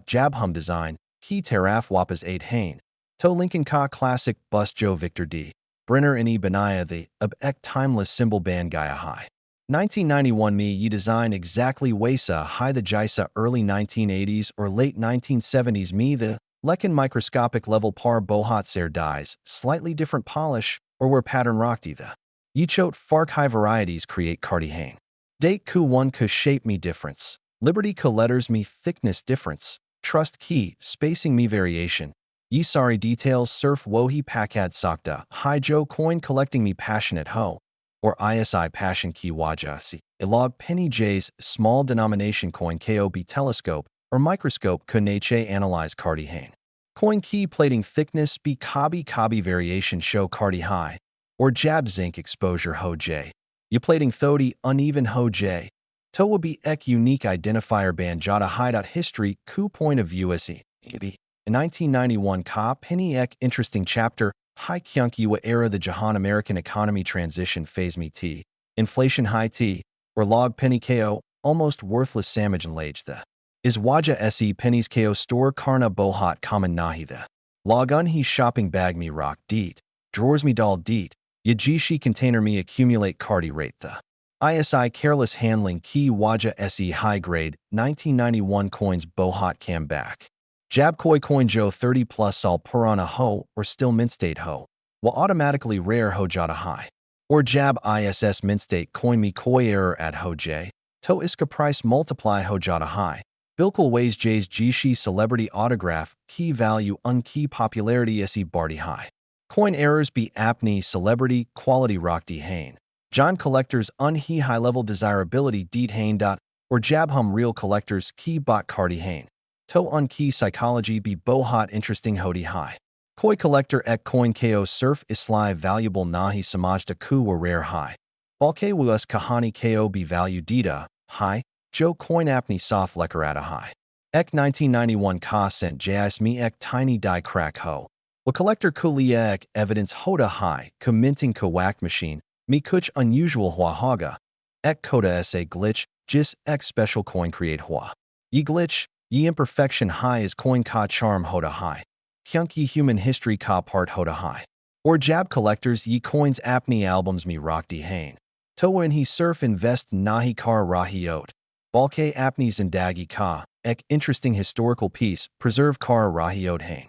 Jab Hum Design Key Teraf Wapas 8 Hain. To Lincoln Ka Classic Bust Joe Victor D. Brenner Ini Benaya The Ek Timeless Symbol Band Gaia High. 1991 Me Yi Design Exactly Wasa High The Jaisa Early 1980s or Late 1970s Me The Lekin Microscopic Level Par Bohat Ser Dies Slightly Different Polish or Where Pattern Rocked The Yichot Fark High Varieties Create Cardi Hang. Date Ku 1 Ku Shape Me Difference. Liberty Ku Letters Me Thickness Difference. Trust Key Spacing Me Variation. Yi Sorry Details Surf Wohi Pakad Sakta High Joe Coin Collecting Me Passionate Ho. Or ISI Passion Key Wajasi. Ilog Penny J's Small Denomination Coin KOB Telescope or Microscope Kuneche Analyze Cardi Hang. Coin Key Plating Thickness Be Kabi Variation Show Cardi High. Or Jab Zinc Exposure Ho J. You Plating Thodi Uneven Ho J. Towa Be Ek Unique Identifier Band Jada High. History Ku Point of View SE. In 1991 Ka Penny Ek Interesting Chapter High Kyunk Iwa Era The Jahan American Economy Transition Phase Me T. Inflation High T. Or Log Penny KO Almost Worthless Samaj and Lage The. Is Waja Se Pennies KO Store Karna Bohat Common Nahi The. Log Un He Shopping Bag Me Rock Deet. Drawers Me Doll Deet. Yajishi Container Me Accumulate Cardi Rate The. ISI Careless Handling Key Waja Se High Grade 1991 Coins Bohat Cam Back. Jab Koi Coin Joe 30 Plus All Purana Ho or Still Mint State Ho. Will Automatically Rare Ho Jada High. Or Jab ISS Mint State Coin Me Koi Error at Ho J. To Iska Price Multiply Ho Jada High. Bilkul Ways J's Jishi Celebrity Autograph Key Value Unkey Popularity Se Barty High. Coin Errors Be Apney Celebrity Quality Rockdy Hain. John Collectors Unhe High Level Desirability Deet Hain. Or Jab Hum Real Collectors Key Bot Cardi Hain. To Unkey Psychology Be Bohat Interesting Hodi High. Koi Collector Ek Coin Ko Surf Islai Valuable Nahi Samajda Ku Wa Rare High. Balke Wuas Kahani Ko Be Value Dita High. Joe Coin Apney Soft Lekarata High. Ek 1991 Ka Sent Jais Me Ek Tiny Die Crack Ho. Wa Collector Kulia Ek Evidence Hoda High. Commenting Ka Whack Machine. Me Kuch Unusual Hua Haga. Ek Koda Sa Glitch. Jis Ek Special Coin Create Hua. Ye Glitch. Ye Imperfection High is Coin Ka Charm Hoda High. Kyunk Ye Human History Ka Part Hoda High. Or Jab Collectors Ye Coins Apney Albums Me Rockdy Hain. Towa In He Surf Invest Nahi Kar Rahi Ot. Balke Apneys and Dagi Ka. Ek Interesting Historical Piece Preserve Kar Rahi Ot Hain.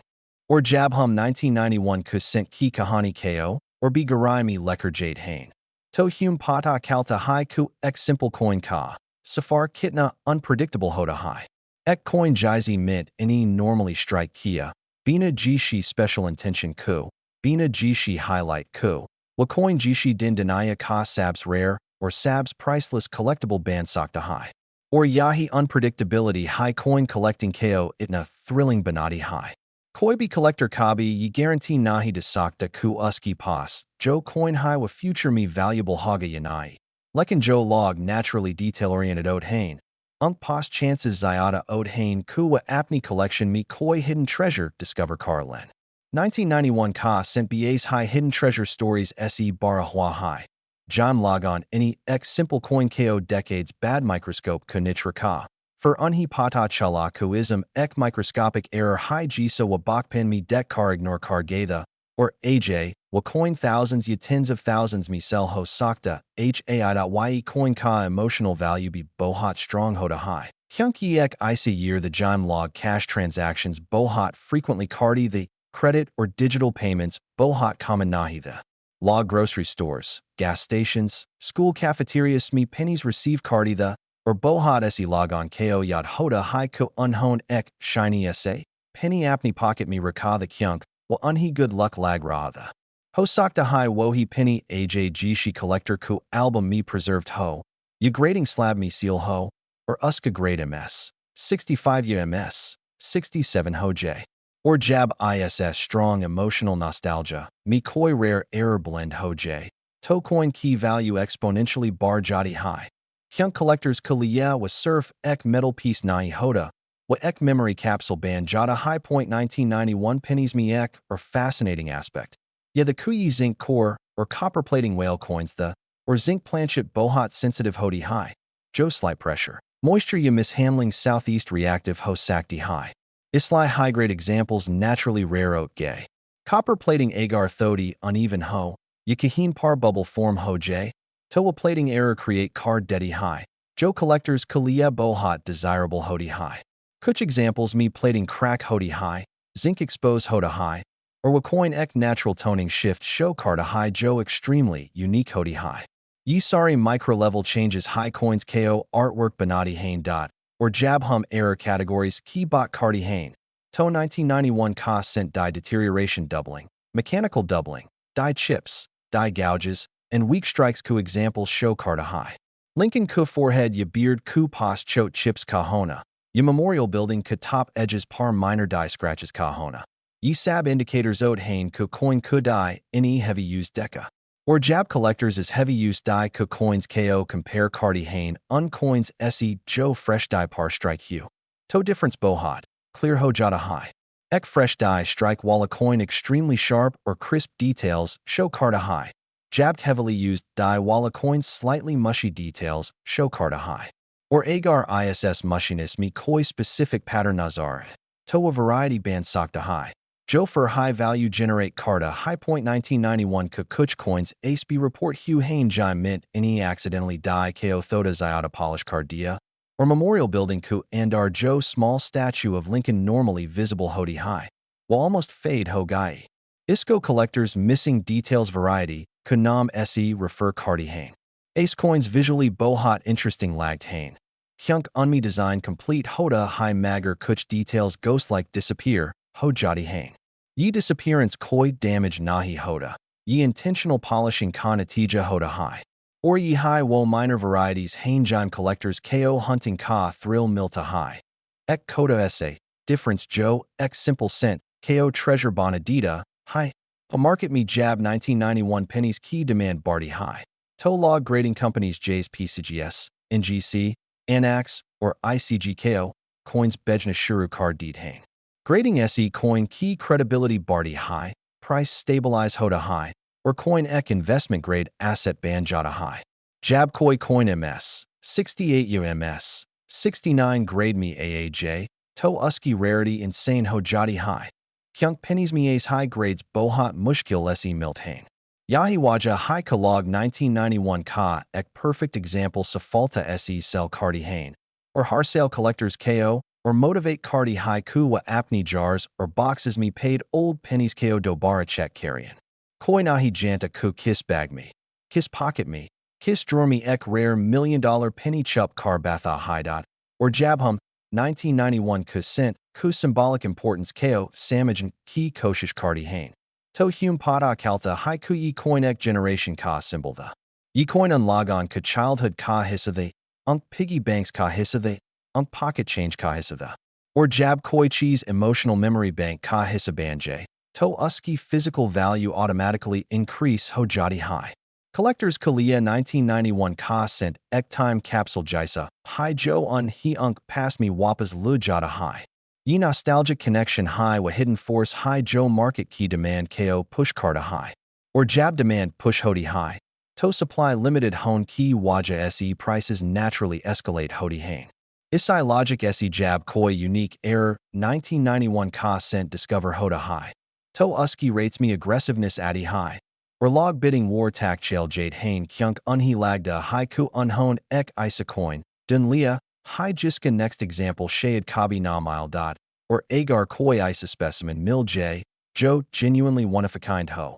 Or Jab Hum 1991 Kusent Ki Kahani Ko. Or Be Garai Me Lekar Jade Hain. To Hum Pata Kalta High Ku Ek Simple Coin Ka. Safar Kitna Unpredictable Hoda High. Ek Coin Jizi Mint Ini Normally Strike Kia. Bina Jishi Special Intention Ku. Bina Jishi Highlight Ku. Wa Coin Jishi Din Denaya Ka Sabs Rare. Or Sabs Priceless Collectible Band Sakta High. Or Yahi Unpredictability High Coin Collecting Ko Itna Thrilling Banati High. Koi Be Collector Kabi Ye Guarantee Nahi De Sakta Ku Uski Pas. Joe Coin High Wa Future Me Valuable Haga Yanai. Lekin Joe Log Naturally Detail Oriented Ode Hain. Unk Pas Chances Zyada Ode Hain Ku Wa Apney Collection Me Koi Hidden Treasure Discover Carlen. 1991 Ka Sent BA's High Hidden Treasure Stories Se Bara Hua High. John Logon Any X Simple Coin Ko Decades Bad Microscope Kunitra Ka. For Unhi Pata Chala Kuism Ek Microscopic Error High Jisa Wa Bakpin Me Dek Kar Ignore Kar Gatha. Or AJ, Wa Coin Thousands Ye Tens of Thousands Me Sell Ho Sakta, HAI.ye Coin Ka Emotional Value Be Bohat Strong Hoda High. Hyunki Ek IC Year The Jime Log Cash Transactions Bohat Frequently Cardi The Credit or Digital Payments Bohat Common Nahi The. Log Grocery Stores, Gas Stations, School Cafeterias Me Pennies Receive Cardi The. Or Bohat Se Logon Ko Yad Hoda High Ko Unhone Ek Shiny SA. Penny Apney Pocket Me Raka The Kyunk. wa unhi good luck lag raatha. Ho sakta hi wohi penny AJ shi collector ku album me preserved ho. Ya grading slab me seal ho, or uska grade ms. 65 ums, 67 ho j. Or jab ISS strong emotional nostalgia, me koi rare error blend ho j. To coin key value exponentially bar jati high. Hyunk collectors kuliya wa surf ek metal piece nai hoda, wa ek memory capsule band jata high point 1991 pennies me ek or fascinating aspect. Yeah, the kuyi zinc core or copper plating whale coins the or zinc planchet bohot sensitive hodi high. Joe slight pressure. Moisture ya mishandling southeast reactive ho sakti high. Isli high grade examples naturally rare oat gay. Copper plating agar thodi uneven ho. Yakahin par bubble form ho j. Toa plating error create card dedi high. Joe collectors kalia bohot desirable hodi high. Kuch examples me plating crack hodi high. Zinc expose hoda high. Or wacoin ek natural toning shift show carda high Joe extremely unique hodi high. Ye sorry micro level changes high coins ko artwork banati hain dot. Or jab hum error categories key bot cardi hain. To 1991 cost cent die deterioration doubling. Mechanical doubling. Die chips. Die gouges, and weak strikes ku examples show carda high. Lincoln ku forehead ya beard ku pos chote chips kahona. Ya memorial building ku top edges par minor die scratches kahona. Ye sab indicators ode hain ku coin ku die any heavy used deca. Or jab collectors is heavy use die ku coins ko compare cardi hain uncoins se joe fresh die par strike hue. To difference bohot, clear ho jata high. Ek fresh die strike while a coin extremely sharp or crisp details show carda high. Jabbed heavily used die while a coin slightly mushy details show carda high. Or agar ISS mushiness me koi specific pattern nazar. To a variety band sakta high. Joe for high value generate carda high point 1991 kukuch coins ASB report hue hain jai mint any accidentally die ko thoda zyota polish cardia. Or memorial building ku andar Joe small statue of Lincoln normally visible hodi high, while almost fade ho gai. Isco collectors missing details variety, kunam se refer cardi hain. Ace coins visually bohot interesting lagged hain. Hyunk unmi design complete hoda high magger kuch details ghost like disappear, ho jati hain. Ye disappearance koi damage nahi hoda. Ye intentional polishing kanatija hoda high. Or ye high wo minor varieties hainjime collectors ko hunting ka thrill milta high. Ek koda essay, difference Joe, ek simple scent, ko treasure bonadita, high. A market me jab 1991 pennies key demand barty high. To log grading companies J's PCGS, NGC, Anax, or ICGKO, coins bejna shuru card deed hang. Grading SE coin key credibility barty high, price stabilize hoda high. Or coin ek investment grade asset band jata high. Jab koi coin ms, 68 ums, 69 grade me AAJ, to usky rarity insane ho jati high. Kyunk pennies me ace high grades bohot mushkil lesi milt hang. Yahi waja high kalog 1991 ka ek perfect example safalta se sell cardi hain. Or harsale collectors ko, or motivate cardi high ku wa apni jars or boxes me paid old pennies ko dobara check carryin. Koi nahi janta ku kiss bag me, kiss pocket me, kiss drawer me ek rare $1,000,000 penny chup car batha high dot, or jabhum 1991 ku cent ku symbolic importance ko samajan ki koshish cardi hain. To hum pada kalta high ku ye coin ek generation ka symbol the. Ye coin unlogon ka childhood ka hissa the, unk piggy banks ka hissa the, unk pocket change ka hissa the. Or jab koi cheese emotional memory bank ka hissa banjay. To usky physical value automatically increase ho jati high. Collectors Kalia 1991 ka cent ek time capsule jaisa, high Joe un he unk pass me wapas lu jata high. Ye nostalgic connection high wa hidden force high Joe market key demand ko push carda high. Or jab demand push hodi high. To supply limited hone key waja se prices naturally escalate hodi hang. Isai logic se jab koi unique error 1991 ka cent discover hoda high. To usky rates me aggressiveness addy high. Or log bidding war tak chail jade hain kyunk unhi lagda haiku unhoned ek isa coin, dun lia, high jiska next example shade kabi na mile dot, or agar koi isa specimen mil j, joe genuinely one of a kind ho.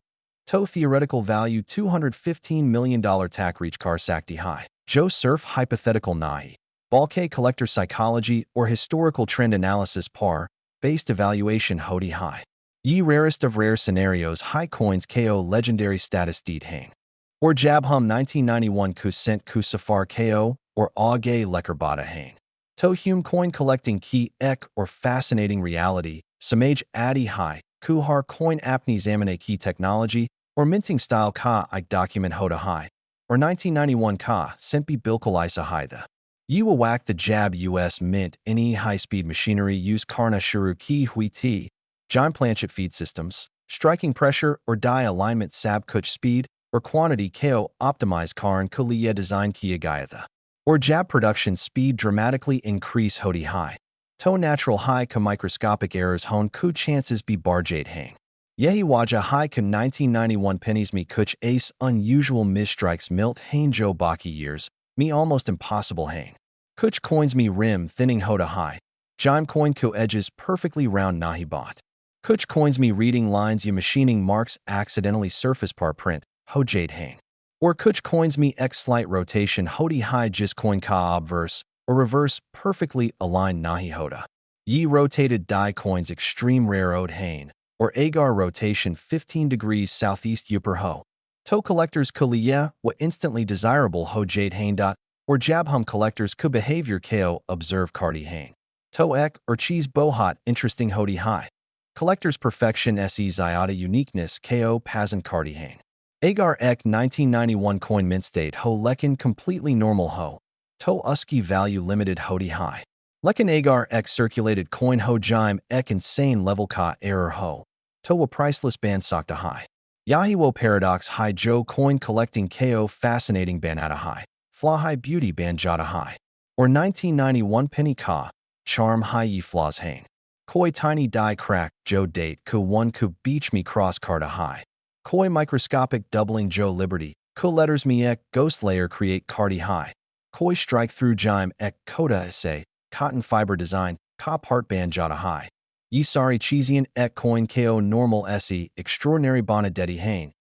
To theoretical value $215 million tak reach car sakti high. Joe surf hypothetical nai. Balke collector psychology or historical trend analysis par, based evaluation hodi high. Ye rarest of rare scenarios high coins ko legendary status deed hang. Or Jabhum 1991 ku sent ku safar ko or auge lekkerbada hang. Tohum coin collecting key ek or fascinating reality, samage addy high, kuhar coin apni zamane key technology, or minting style ka ik document hoda high, or 1991 ka sempi bilkolisa high the. You will whack the jab US mint any high-speed machinery use karna shuru ki hui ti, giant planchet feed systems, striking pressure or die alignment sab kuch speed, or quantity ko optimize karn kuliya design kia gayatha. Or jab production speed dramatically increase hodi high. To natural high ka microscopic errors hone ku chances be barjade hang. Yehi waja high ka 1991 pennies me kuch ace unusual misstrikes milt hain jo baki years, me almost impossible hang. Kuch coins me rim thinning hoda high. Jime coin ku edges perfectly round nahi bot. Kuch coins me reading lines ya machining marks accidentally surface par print, ho jade hang. Or kuch coins me x slight rotation hodi high jis coin ka obverse, or reverse perfectly aligned nahi hoda. Ye rotated die coins extreme rare ode hain, or agar rotation 15 degrees southeast upper ho. To collectors kuliya what instantly desirable ho jade hain dot, or jabhum collectors ku behavior ko observe kardi hain. To ek or cheese bohat interesting hodi high. Collector's perfection se zyada uniqueness ko pazan kardi hang. Agar ek 1991 coin mint state ho lekin completely normal ho. To uski value limited hodi high. Lekin agar ek circulated coin ho jime ek insane level ka error ho. To a priceless ban sakta high. Yahiwo paradox high jo coin collecting ko fascinating banata high. Flaw high beauty ban jada high. Or 1991 penny ka. Charm high ye flaws hang. Koi tiny die crack, jo date, ku one ku beach me cross carta high. Koi microscopic doubling jo liberty, ku letters me ek ghost layer create cardi high. Koi strike through jime ek coda essay, cotton fiber design, ka part band jada high. Ye sorry cheesian ek coin ko normal se extraordinary bonadetti hain.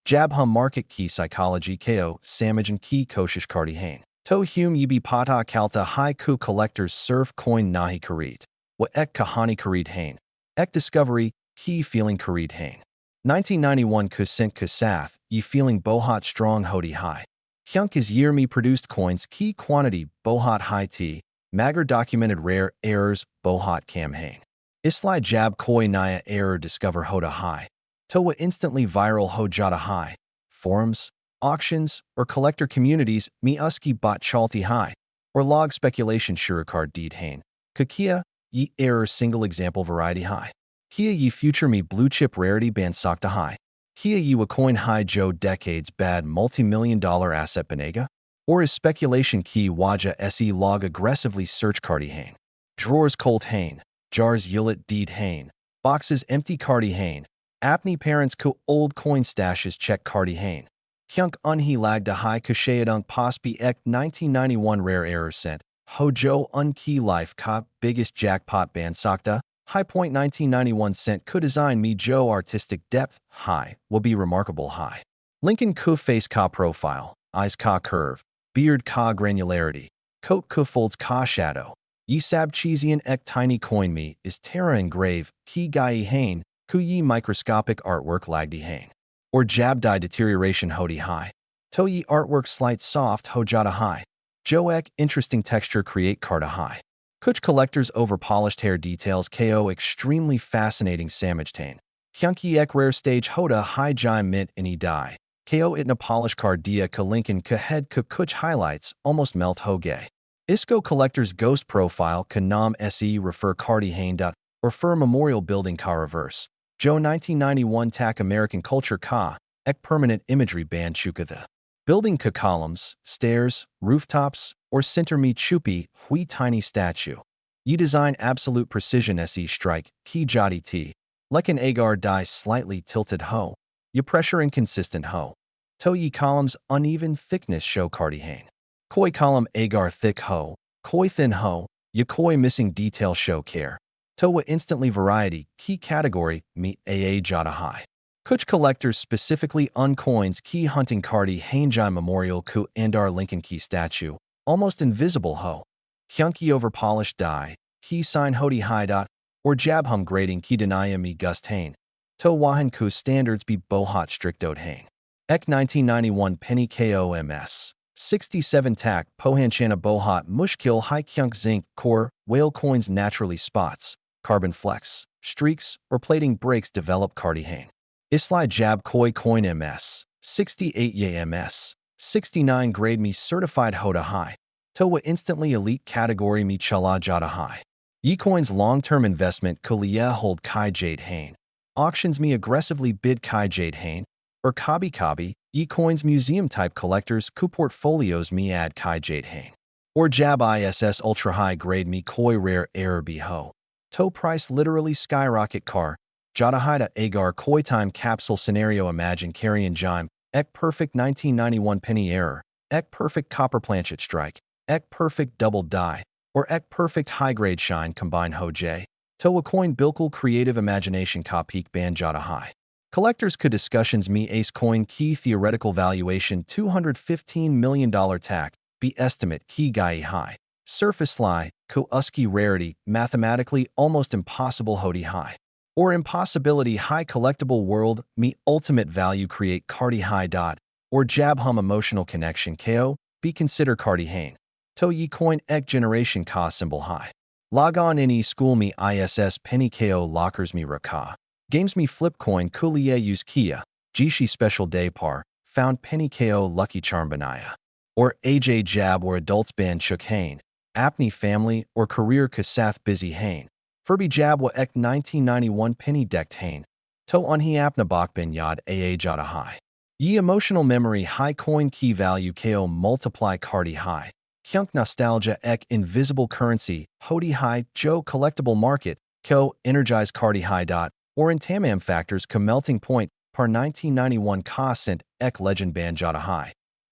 Jabhum market key psychology ko samajan key koshish cardi hain. To hum yibi pata kalta high ku collectors surf coin nahi karit. Wa ek kahani karid hain. Ek discovery, key feeling karid hain. 1991 kusint kusath, ye feeling bohat strong hodi high. Hyunk is year me produced coins key quantity bohat high t, magar documented rare errors bohat cam hang. Isli jab koi naya error discover hoda high. Towa instantly viral ho jada high. Forums, auctions, or collector communities me uski bot chalti high. Or log speculation shurikard deed hain. Kakia, ye error single example variety high. Kia ye future me blue chip rarity band sakta high. Kia ye wa coin high jo decades bad multi-million-dollar asset benega? Or is speculation key waja se log aggressively search cardi hang? Drawers cold hain, jars yulit deed hain, boxes empty cardi hain, apni parents ko old coin stashes check cardi hain. Hyunk unhe lagda high kushayadunk pospi ek 1991 rare error sent. Hojo unkey life ka biggest jackpot band sakta. High point 1991 cent could design me jo artistic depth high will be remarkable high. Lincoln ku face ka profile, eyes ka curve, beard ka granularity, coat ku folds ka shadow. Ye sab cheesian ek tiny coin me is terra engrave, ki gai hain, ku ye microscopic artwork lagdi hang. Or jab die deterioration hodi high. To ye artwork slight soft hojada high. Jo ek interesting texture create karta high. Kuch collectors over polished hair details ko extremely fascinating samajtain. Hyunki ek rare stage hoda high jime mint any die. Ko itna polish card dia ka lincoln ka head ka kuch highlights almost melt hoge. Isco collectors ghost profile ka nam se refer cardi hain dot or fur memorial building ka reverse. Jo 1991 tak American culture ka ek permanent imagery band chukatha. Building ka columns, stairs, rooftops, or center me chupi, hui tiny statue. Ye design absolute precision se strike, ki jati t, like an agar die slightly tilted ho. Ye pressure inconsistent ho. To ye columns uneven thickness show cardi hang. Koi column agar thick ho, koi thin ho, ye koi missing detail show care. To wa instantly variety, key category, me aa jata high. Kuch collectors specifically uncoins key hunting cardi Hainjai Memorial ku Andar Lincoln key statue, almost invisible ho. Hyunki over polished die, key sign hodi high dot, or jabhum grading key denaya me gust hain. To Wahan Ku standards be bohat strictod hang. Ek 1991 penny KOMS. 67 tak Pohanchana bohat mushkil high kyunk zinc core whale coins naturally spots, carbon flecks, streaks, or plating breaks develop cardi hang. Isli jab koi coin MS. 68 YMS. 69 grade me certified hoda high. Towa instantly elite category me chala jada high. Yecoin's long-term investment kuliya hold kai jade hain. Auctions me aggressively bid kai jade hain. Or kabi kabi, Yecoin's museum-type collectors ku portfolios me add kai jade hain. Or jab ISS ultra-high grade me koi rare error be ho. To price literally skyrocket car. Jada haida agar koi time capsule scenario imagine carrion jime. Ek perfect 1991 penny error. Ek perfect copper planchet strike. Ek perfect double die. Or ek perfect high-grade shine combine ho j. To a coin bilkul creative imagination ka peak ban jada high. Collectors could discussions me ace coin key theoretical valuation $215 million tac, be estimate key guy high. Surface lie, ku usky rarity, mathematically almost impossible hodi high. Or impossibility high collectible world, me ultimate value create cardi high dot. Or jab hum emotional connection ko, be consider cardi hain. To ye coin ek generation ka symbol high. Log on any school me ISS penny ko lockers me raka. Games me flip coin kuliye use kia. Jishi special day par. Found penny ko lucky charm banaya. Or AJ jab or adults band chuk hain. Apney family or career kasath busy hain. Furby jab wa ek 1991 penny decked hain. To unhi apna bak ben yad aa jada high. Ye emotional memory high coin key value ko multiply cardi high. Kyunk nostalgia ek invisible currency, hodi high, jo collectible market, ko energize cardi high dot, or in tamam factors ka melting point, par 1991 ka cent, ek legend ban jada high.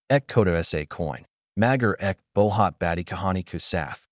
Ek koda sa coin. Magar ek bohat badi kahani kusath.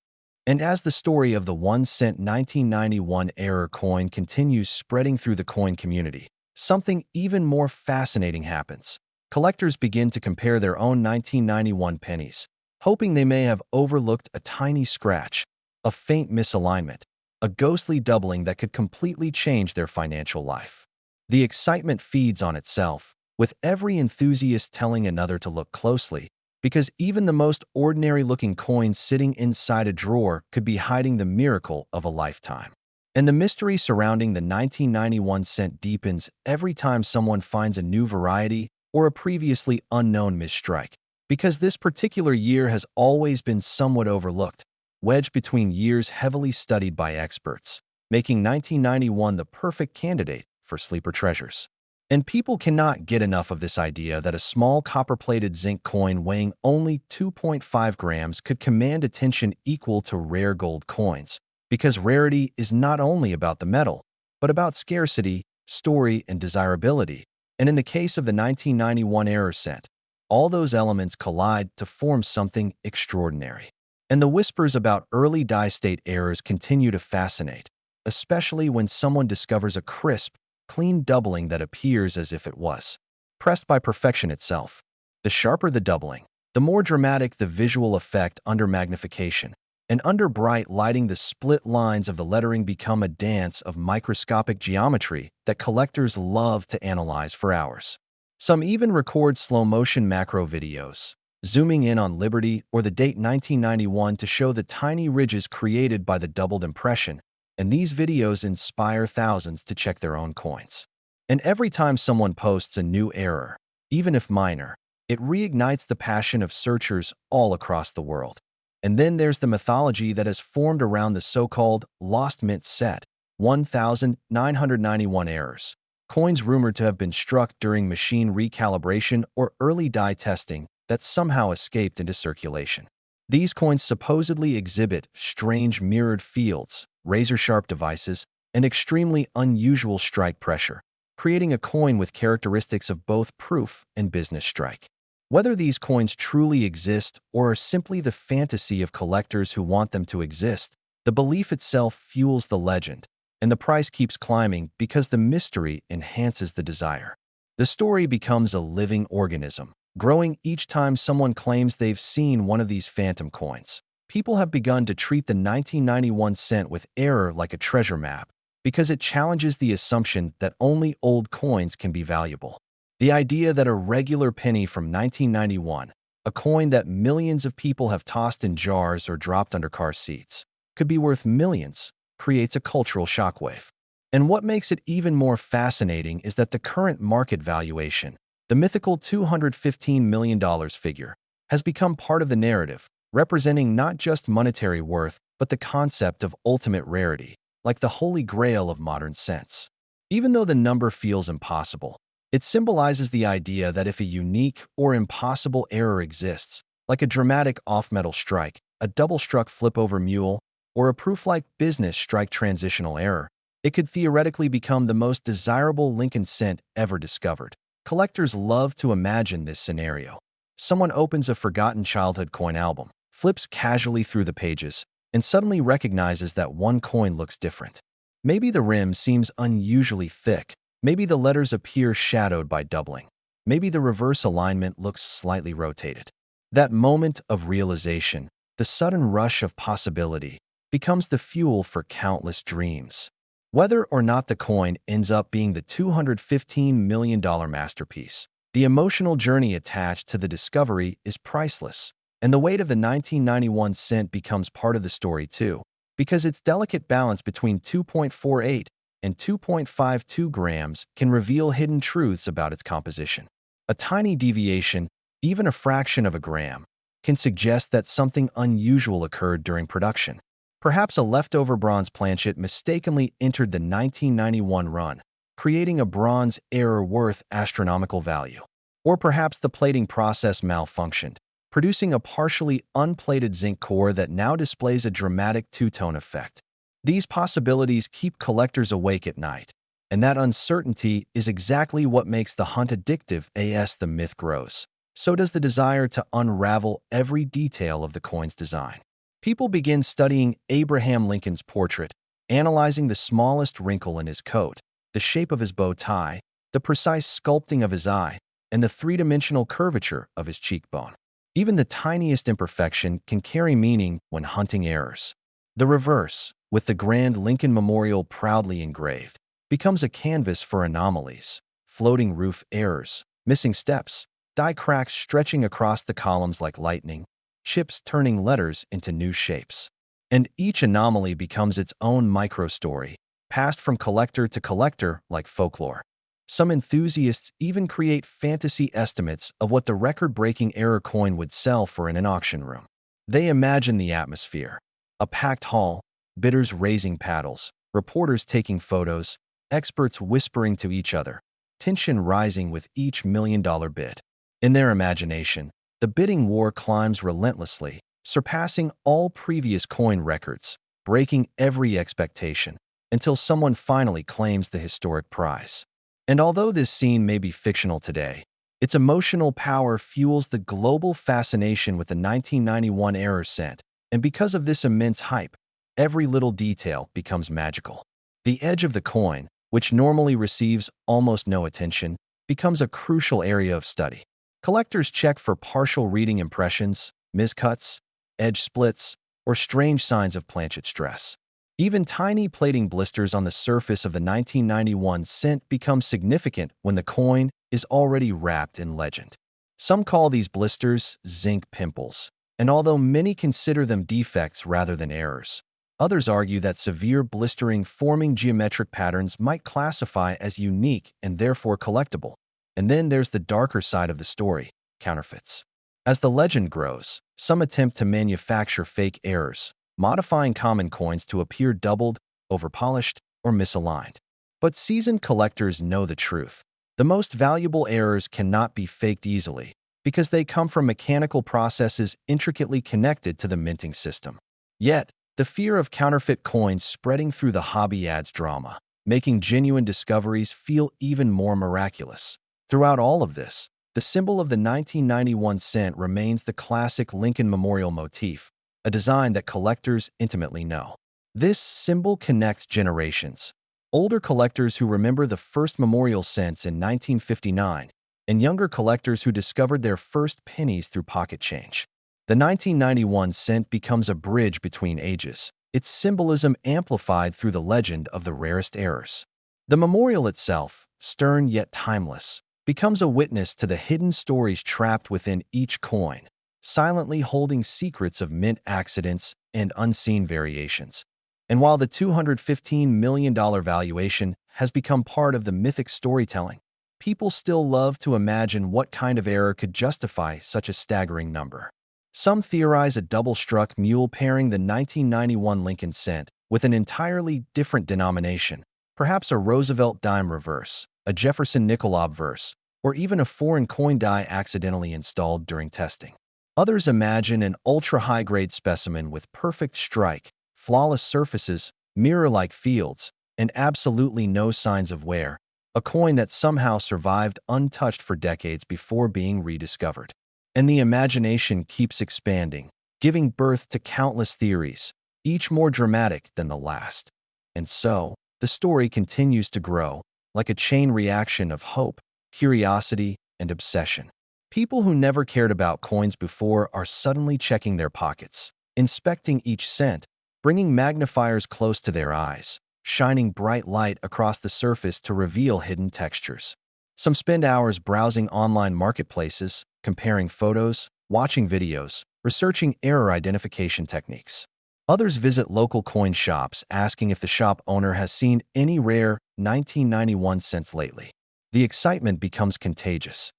And as the story of the 1 cent 1991 error coin continues spreading through the coin community, something even more fascinating happens. Collectors begin to compare their own 1991 pennies, hoping they may have overlooked a tiny scratch, a faint misalignment, a ghostly doubling that could completely change their financial life. The excitement feeds on itself, with every enthusiast telling another to look closely, because even the most ordinary-looking coin sitting inside a drawer could be hiding the miracle of a lifetime. And the mystery surrounding the 1991 cent deepens every time someone finds a new variety or a previously unknown misstrike. Because this particular year has always been somewhat overlooked, wedged between years heavily studied by experts, making 1991 the perfect candidate for sleeper treasures. And people cannot get enough of this idea that a small copper-plated zinc coin weighing only 2.5 grams could command attention equal to rare gold coins, because rarity is not only about the metal, but about scarcity, story, and desirability. And in the case of the 1991 error cent, all those elements collide to form something extraordinary. And the whispers about early die-state errors continue to fascinate, especially when someone discovers a crisp, clean doubling that appears as if it was pressed by perfection itself. The sharper the doubling, the more dramatic the visual effect under magnification, and under bright lighting the split lines of the lettering become a dance of microscopic geometry that collectors love to analyze for hours. Some even record slow-motion macro videos, zooming in on Liberty or the date 1991 to show the tiny ridges created by the doubled impression, and these videos inspire thousands to check their own coins. And every time someone posts a new error, even if minor, it reignites the passion of searchers all across the world. And then there's the mythology that has formed around the so-called Lost Mint set, 1,991 errors. Coins rumored to have been struck during machine recalibration or early die testing that somehow escaped into circulation. These coins supposedly exhibit strange mirrored fields, razor-sharp devices, and extremely unusual strike pressure, creating a coin with characteristics of both proof and business strike. Whether these coins truly exist or are simply the fantasy of collectors who want them to exist, the belief itself fuels the legend, and the price keeps climbing because the mystery enhances the desire. The story becomes a living organism, growing each time someone claims they've seen one of these phantom coins. People have begun to treat the 1991 cent with error like a treasure map, because it challenges the assumption that only old coins can be valuable. The idea that a regular penny from 1991, a coin that millions of people have tossed in jars or dropped under car seats, could be worth millions, creates a cultural shockwave. And what makes it even more fascinating is that the current market valuation, the mythical $215 million figure, has become part of the narrative, representing not just monetary worth, but the concept of ultimate rarity, like the holy grail of modern sense. Even though the number feels impossible, it symbolizes the idea that if a unique or impossible error exists, like a dramatic off-metal strike, a double-struck flip-over mule, or a proof-like business strike transitional error, it could theoretically become the most desirable Lincoln cent ever discovered. Collectors love to imagine this scenario. Someone opens a forgotten childhood coin album, flips casually through the pages, and suddenly recognizes that one coin looks different. Maybe the rim seems unusually thick. Maybe the letters appear shadowed by doubling. Maybe the reverse alignment looks slightly rotated. That moment of realization, the sudden rush of possibility, becomes the fuel for countless dreams. Whether or not the coin ends up being the $215 million masterpiece, the emotional journey attached to the discovery is priceless. And the weight of the 1991 cent becomes part of the story too, because its delicate balance between 2.48 and 2.52 grams can reveal hidden truths about its composition. A tiny deviation, even a fraction of a gram, can suggest that something unusual occurred during production. Perhaps a leftover bronze planchet mistakenly entered the 1991 run, creating a bronze error worth astronomical value. Or perhaps the plating process malfunctioned, producing a partially unplated zinc core that now displays a dramatic two-tone effect. These possibilities keep collectors awake at night, and that uncertainty is exactly what makes the hunt addictive as the myth grows. So does the desire to unravel every detail of the coin's design. People begin studying Abraham Lincoln's portrait, analyzing the smallest wrinkle in his coat, the shape of his bow tie, the precise sculpting of his eye, and the three-dimensional curvature of his cheekbone. Even the tiniest imperfection can carry meaning when hunting errors. The reverse, with the grand Lincoln Memorial proudly engraved, becomes a canvas for anomalies, floating roof errors, missing steps, die cracks stretching across the columns like lightning, chips turning letters into new shapes. And each anomaly becomes its own micro-story, passed from collector to collector like folklore. Some enthusiasts even create fantasy estimates of what the record-breaking error coin would sell for in an auction room. They imagine the atmosphere: a packed hall, bidders raising paddles, reporters taking photos, experts whispering to each other, tension rising with each million-dollar bid. In their imagination, the bidding war climbs relentlessly, surpassing all previous coin records, breaking every expectation, until someone finally claims the historic prize. And although this scene may be fictional today, its emotional power fuels the global fascination with the 1991 error cent, and because of this immense hype, every little detail becomes magical. The edge of the coin, which normally receives almost no attention, becomes a crucial area of study. Collectors check for partial reading impressions, miscuts, edge splits, or strange signs of planchet stress. Even tiny plating blisters on the surface of the 1991 cent become significant when the coin is already wrapped in legend. Some call these blisters zinc pimples, and although many consider them defects rather than errors, others argue that severe blistering forming geometric patterns might classify as unique and therefore collectible. And then there's the darker side of the story: counterfeits. As the legend grows, some attempt to manufacture fake errors, modifying common coins to appear doubled, overpolished, or misaligned. But seasoned collectors know the truth. The most valuable errors cannot be faked easily, because they come from mechanical processes intricately connected to the minting system. Yet, the fear of counterfeit coins spreading through the hobby adds drama, making genuine discoveries feel even more miraculous. Throughout all of this, the symbol of the 1991 cent remains the classic Lincoln Memorial motif, a design that collectors intimately know. This symbol connects generations: older collectors who remember the first memorial cents in 1959, and younger collectors who discovered their first pennies through pocket change. The 1991 cent becomes a bridge between ages, its symbolism amplified through the legend of the rarest errors. The memorial itself, stern yet timeless, becomes a witness to the hidden stories trapped within each coin, silently holding secrets of mint accidents and unseen variations. And while the $215 million valuation has become part of the mythic storytelling, people still love to imagine what kind of error could justify such a staggering number. Some theorize a double-struck mule pairing the 1991 Lincoln cent with an entirely different denomination, perhaps a Roosevelt dime reverse, a Jefferson nickel obverse, or even a foreign coin die accidentally installed during testing. Others imagine an ultra-high-grade specimen with perfect strike, flawless surfaces, mirror-like fields, and absolutely no signs of wear, a coin that somehow survived untouched for decades before being rediscovered. And the imagination keeps expanding, giving birth to countless theories, each more dramatic than the last. And so, the story continues to grow, like a chain reaction of hope, curiosity, and obsession. People who never cared about coins before are suddenly checking their pockets, inspecting each cent, bringing magnifiers close to their eyes, shining bright light across the surface to reveal hidden textures. Some spend hours browsing online marketplaces, comparing photos, watching videos, researching error identification techniques. Others visit local coin shops asking if the shop owner has seen any rare 1991 cents lately. The excitement becomes contagious.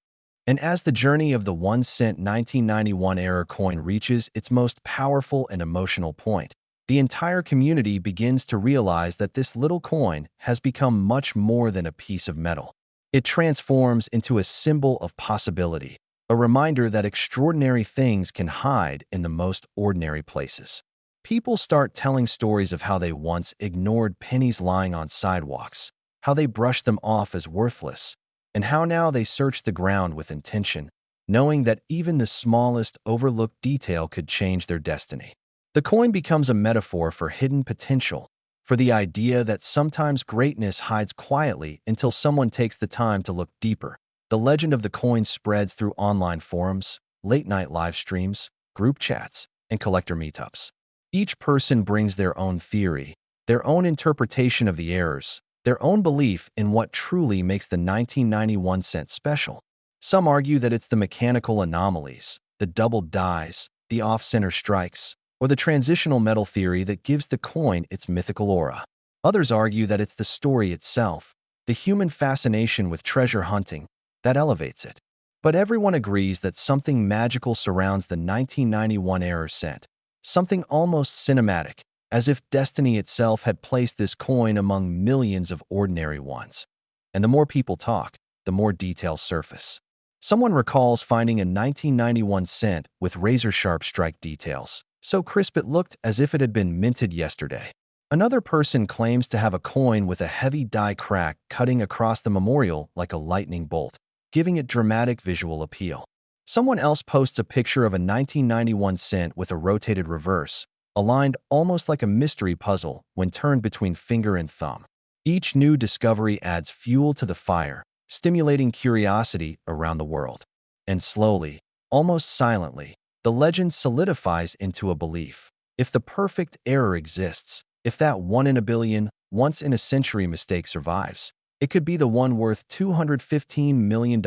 And as the journey of the 1 cent 1991 error coin reaches its most powerful and emotional point, the entire community begins to realize that this little coin has become much more than a piece of metal. It transforms into a symbol of possibility, a reminder that extraordinary things can hide in the most ordinary places. People start telling stories of how they once ignored pennies lying on sidewalks, how they brushed them off as worthless, and how now they search the ground with intention, knowing that even the smallest overlooked detail could change their destiny. The coin becomes a metaphor for hidden potential, for the idea that sometimes greatness hides quietly until someone takes the time to look deeper. The legend of the coin spreads through online forums, late-night live streams, group chats, and collector meetups. Each person brings their own theory, their own interpretation of the errors, their own belief in what truly makes the 1991 cent special. Some argue that it's the mechanical anomalies, the doubled dies, the off-center strikes, or the transitional metal theory that gives the coin its mythical aura. Others argue that it's the story itself, the human fascination with treasure hunting, that elevates it. But everyone agrees that something magical surrounds the 1991 error cent, something almost cinematic, as if destiny itself had placed this coin among millions of ordinary ones. And the more people talk, the more details surface. Someone recalls finding a 1991 cent with razor-sharp strike details, so crisp it looked as if it had been minted yesterday. Another person claims to have a coin with a heavy die crack cutting across the memorial like a lightning bolt, giving it dramatic visual appeal. Someone else posts a picture of a 1991 cent with a rotated reverse, aligned almost like a mystery puzzle when turned between finger and thumb. Each new discovery adds fuel to the fire, stimulating curiosity around the world. And slowly, almost silently, the legend solidifies into a belief. If the perfect error exists, if that 1 in a billion, once in a century mistake survives, it could be the one worth $215 million.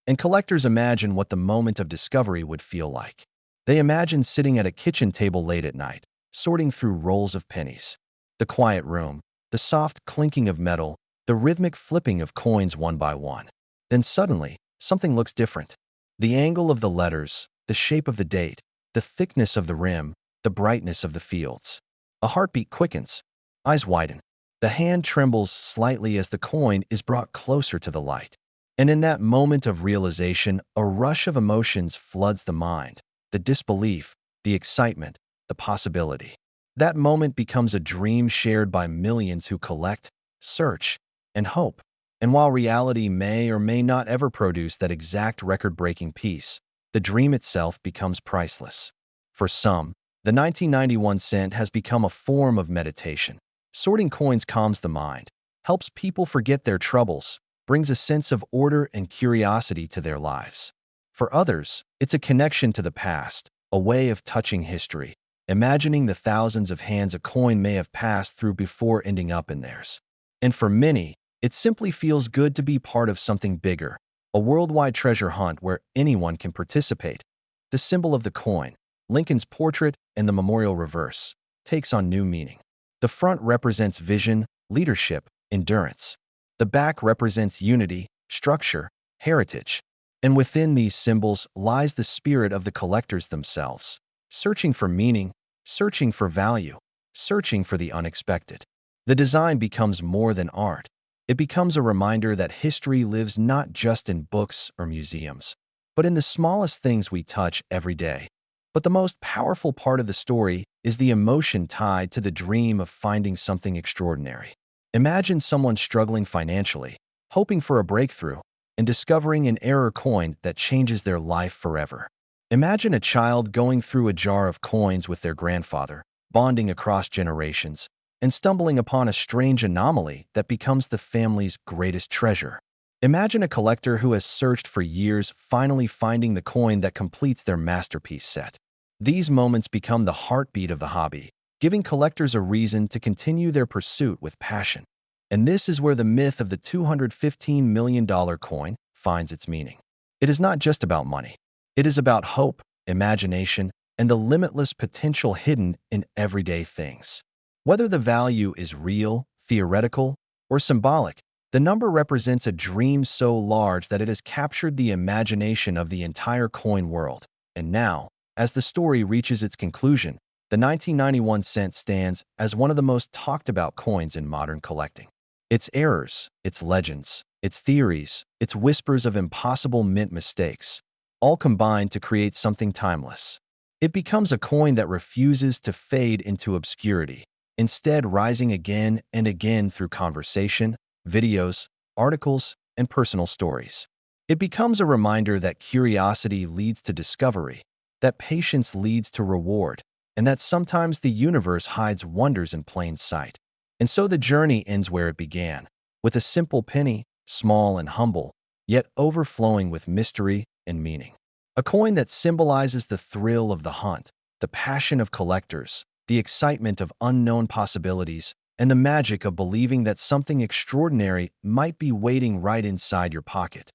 And collectors imagine what the moment of discovery would feel like. They imagine sitting at a kitchen table late at night, sorting through rolls of pennies. The quiet room, the soft clinking of metal, the rhythmic flipping of coins one by one. Then suddenly, something looks different. The angle of the letters, the shape of the date, the thickness of the rim, the brightness of the fields. A heartbeat quickens, eyes widen. The hand trembles slightly as the coin is brought closer to the light. And in that moment of realization, a rush of emotions floods the mind. The disbelief, the excitement, the possibility. That moment becomes a dream shared by millions who collect, search, and hope. And while reality may or may not ever produce that exact record-breaking piece, the dream itself becomes priceless. For some, the 1991 cent has become a form of meditation. Sorting coins calms the mind, helps people forget their troubles, brings a sense of order and curiosity to their lives. For others, it's a connection to the past, a way of touching history, imagining the thousands of hands a coin may have passed through before ending up in theirs. And for many, it simply feels good to be part of something bigger, a worldwide treasure hunt where anyone can participate. The symbol of the coin, Lincoln's portrait and the memorial reverse, takes on new meaning. The front represents vision, leadership, endurance. The back represents unity, structure, heritage. And within these symbols lies the spirit of the collectors themselves, searching for meaning, searching for value, searching for the unexpected. The design becomes more than art. It becomes a reminder that history lives not just in books or museums, but in the smallest things we touch every day. But the most powerful part of the story is the emotion tied to the dream of finding something extraordinary. Imagine someone struggling financially, hoping for a breakthrough, and discovering an error coin that changes their life forever. Imagine a child going through a jar of coins with their grandfather, bonding across generations, and stumbling upon a strange anomaly that becomes the family's greatest treasure. Imagine a collector who has searched for years finally finding the coin that completes their masterpiece set. These moments become the heartbeat of the hobby, giving collectors a reason to continue their pursuit with passion. And this is where the myth of the $215 million coin finds its meaning. It is not just about money. It is about hope, imagination, and the limitless potential hidden in everyday things. Whether the value is real, theoretical, or symbolic, the number represents a dream so large that it has captured the imagination of the entire coin world. And now, as the story reaches its conclusion, the 1991 cent stands as one of the most talked about coins in modern collecting. Its errors, its legends, its theories, its whispers of impossible mint mistakes, all combine to create something timeless. It becomes a coin that refuses to fade into obscurity, instead rising again and again through conversation, videos, articles, and personal stories. It becomes a reminder that curiosity leads to discovery, that patience leads to reward, and that sometimes the universe hides wonders in plain sight. And so the journey ends where it began, with a simple penny, small and humble, yet overflowing with mystery and meaning. A coin that symbolizes the thrill of the hunt, the passion of collectors, the excitement of unknown possibilities, and the magic of believing that something extraordinary might be waiting right inside your pocket.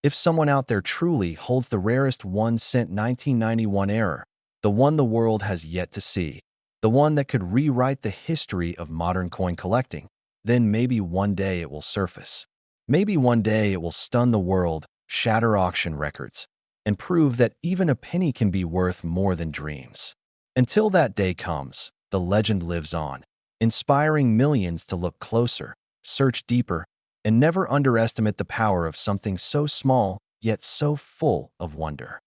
If someone out there truly holds the rarest 1-cent 1991 error, the one the world has yet to see, the one that could rewrite the history of modern coin collecting, then maybe one day it will surface. Maybe one day it will stun the world, shatter auction records, and prove that even a penny can be worth more than dreams. Until that day comes, the legend lives on, inspiring millions to look closer, search deeper, and never underestimate the power of something so small yet so full of wonder.